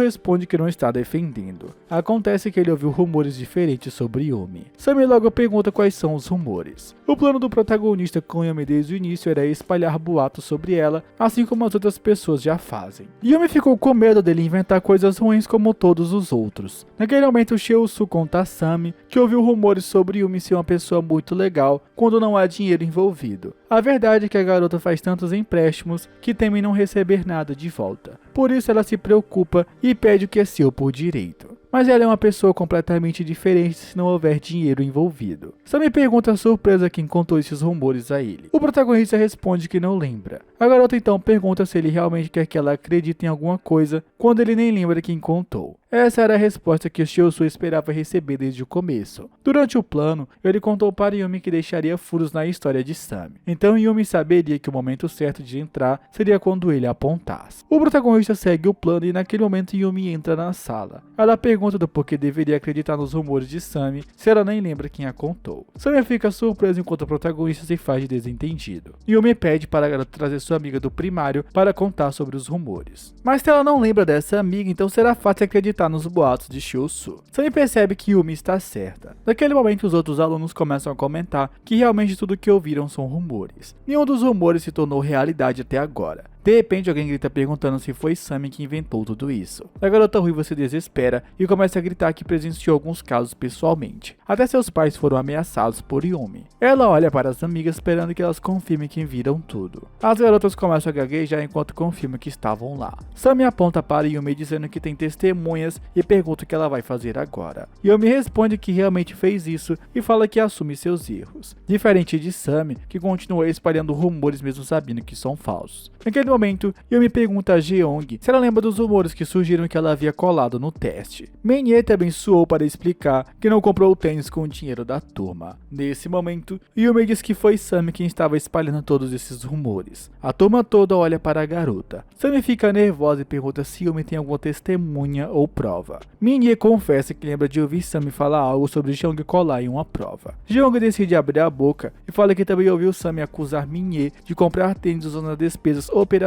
responde que não está defendendo. Acontece que ele ouviu rumores diferentes sobre Yumi. Sami logo pergunta quais são os rumores. O plano do protagonista com Yumi desde o início era espalhar boatos sobre ela, assim como as outras pessoas já fazem. Yumi ficou com medo dele inventar coisas ruins como todos os outros. Naquele momento, Cheol-soo conta a Sami que ouviu rumores sobre Yumi ser uma pessoa muito legal quando não há dinheiro envolvido. A verdade é que a garota faz tantos empréstimos que teme não receber nada de volta. Por isso ela se preocupa e pede o que é seu por direito. Mas ela é uma pessoa completamente diferente se não houver dinheiro envolvido. Sami pergunta surpresa quem contou esses rumores a ele. O protagonista responde que não lembra. A garota então pergunta se ele realmente quer que ela acredite em alguma coisa, quando ele nem lembra quem contou. Essa era a resposta que Cheol-soo esperava receber desde o começo. Durante o plano, ele contou para Yumi que deixaria furos na história de Sami. Então Yumi saberia que o momento certo de entrar seria quando ele apontasse. O protagonista segue o plano e naquele momento Yumi entra na sala. Ela pergunta do porquê deveria acreditar nos rumores de Sami, se ela nem lembra quem a contou. Sami fica surpreso enquanto o protagonista se faz de desentendido. Yumi pede para a garota trazer sua amiga do primário para contar sobre os rumores. Mas se ela não lembra dessa amiga, então será fácil acreditar nos boatos de Cheol-soo. Sami percebe que Yumi está certa. Naquele momento, os outros alunos começam a comentar que realmente tudo que ouviram são rumores. Nenhum dos rumores se tornou realidade até agora. De repente, alguém grita perguntando se foi Sami que inventou tudo isso. A garota ruiva se desespera e começa a gritar que presenciou alguns casos pessoalmente. Até seus pais foram ameaçados por Yumi. Ela olha para as amigas esperando que elas confirmem que viram tudo. As garotas começam a gaguejar enquanto confirmam que estavam lá. Sami aponta para Yumi dizendo que tem testemunhas e pergunta o que ela vai fazer agora. Yumi responde que realmente fez isso e fala que assume seus erros. Diferente de Sami, que continua espalhando rumores mesmo sabendo que são falsos. Naquele Naquele momento, Yumi pergunta a Jeong se ela lembra dos rumores que surgiram que ela havia colado no teste. Min-hye também suou para explicar que não comprou o tênis com o dinheiro da turma. Nesse momento, Yumi diz que foi Sami quem estava espalhando todos esses rumores. A turma toda olha para a garota. Sami fica nervosa e pergunta se Yumi tem alguma testemunha ou prova. Min-hye confessa que lembra de ouvir Sami falar algo sobre Jeong colar em uma prova. Jeong decide abrir a boca e fala que também ouviu Sami acusar Min-hye de comprar tênis usando as despesas operacionais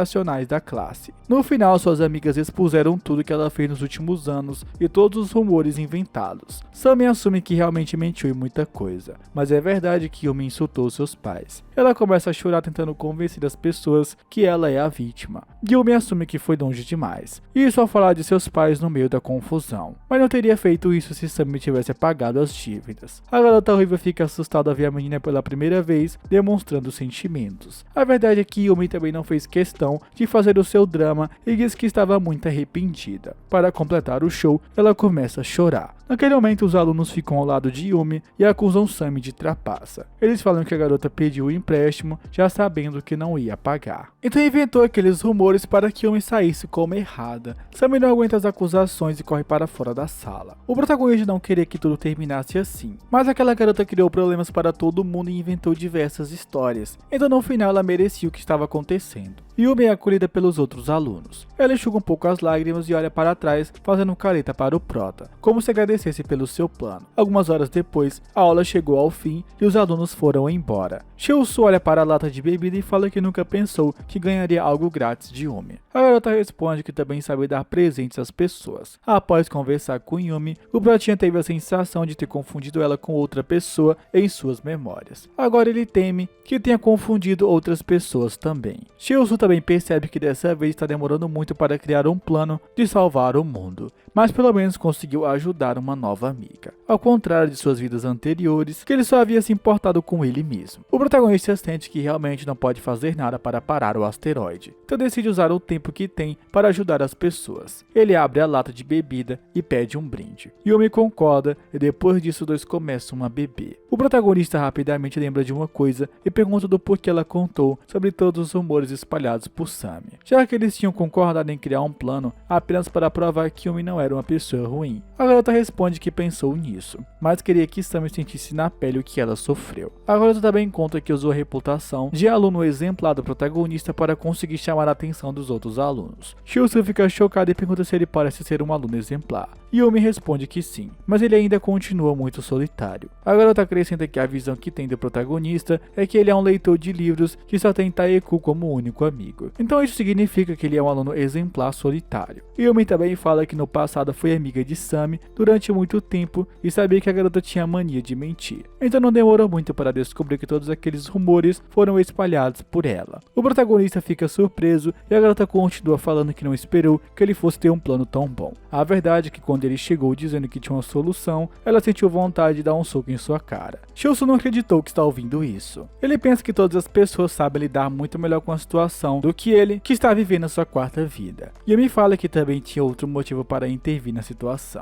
da classe. No final, suas amigas expuseram tudo que ela fez nos últimos anos e todos os rumores inventados. Sami assume que realmente mentiu em muita coisa, mas é verdade que Yumi insultou seus pais. Ela começa a chorar tentando convencer as pessoas que ela é a vítima. Yumi assume que foi longe demais, isso ao falar de seus pais no meio da confusão, mas não teria feito isso se Sami tivesse pagado as dívidas. A garota ruiva fica assustada ao ver a menina pela primeira vez, demonstrando sentimentos. A verdade é que Yumi também não fez questão de fazer o seu drama e diz que estava muito arrependida. Para completar o show, ela começa a chorar. Naquele momento, os alunos ficam ao lado de Yumi e acusam Sami de trapaça. Eles falam que a garota pediu o empréstimo, já sabendo que não ia pagar. Então inventou aqueles rumores para que Yumi saísse como errada. Sami não aguenta as acusações e corre para fora da sala. O protagonista não queria que tudo terminasse assim, mas aquela garota criou problemas para todo mundo e inventou diversas histórias. Então no final ela merecia o que estava acontecendo. Yumi é acolhida pelos outros alunos. Ela enxuga um pouco as lágrimas e olha para trás, fazendo careta para o prota, como se agradecesse pelo seu plano. Algumas horas depois, a aula chegou ao fim e os alunos foram embora. Cheolsu olha para a lata de bebida e fala que nunca pensou que ganharia algo grátis de Yumi. A garota responde que também sabe dar presentes às pessoas. Após conversar com Yumi, o protinha teve a sensação de ter confundido ela com outra pessoa em suas memórias. Agora ele teme que tenha confundido outras pessoas também. Cheolsu também percebe que dessa vez está demorando muito para criar um plano de salvar o mundo, mas pelo menos conseguiu ajudar uma nova amiga, ao contrário de suas vidas anteriores, que ele só havia se importado com ele mesmo. O protagonista sente que realmente não pode fazer nada para parar o asteroide, então decide usar o tempo que tem para ajudar as pessoas. Ele abre a lata de bebida e pede um brinde. Yumi concorda e depois disso os dois começam a beber. O protagonista rapidamente lembra de uma coisa e pergunta do porquê ela contou sobre todos os rumores espalhados por Sami, já que eles tinham concordado em criar um plano apenas para provar que Yumi não era uma pessoa ruim. A garota responde que pensou nisso, mas queria que Sami sentisse na pele o que ela sofreu. A garota também conta que usou a reputação de aluno exemplar do protagonista para conseguir chamar a atenção dos outros alunos. Cheolsu fica chocado e pergunta se ele parece ser um aluno exemplar. Yumi responde que sim, mas ele ainda continua muito solitário. A garota acrescenta que a visão que tem do protagonista é que ele é um leitor de livros que só tem Taeku como único amigo. Então isso significa que ele é um aluno exemplar solitário. Yumi também fala que no passado foi amiga de Sami durante muito tempo e sabia que a garota tinha mania de mentir. Então não demorou muito para descobrir que todos aqueles rumores foram espalhados por ela. O protagonista fica surpreso e a garota continua falando que não esperou que ele fosse ter um plano tão bom. A verdade é que quando ele chegou dizendo que tinha uma solução, ela sentiu vontade de dar um soco em sua cara. Cheolsu não acreditou que está ouvindo isso. Ele pensa que todas as pessoas sabem lidar muito melhor com a situação do que ele, que está vivendo a sua quarta vida. Yumi fala que também tinha outro motivo para intervir na situação.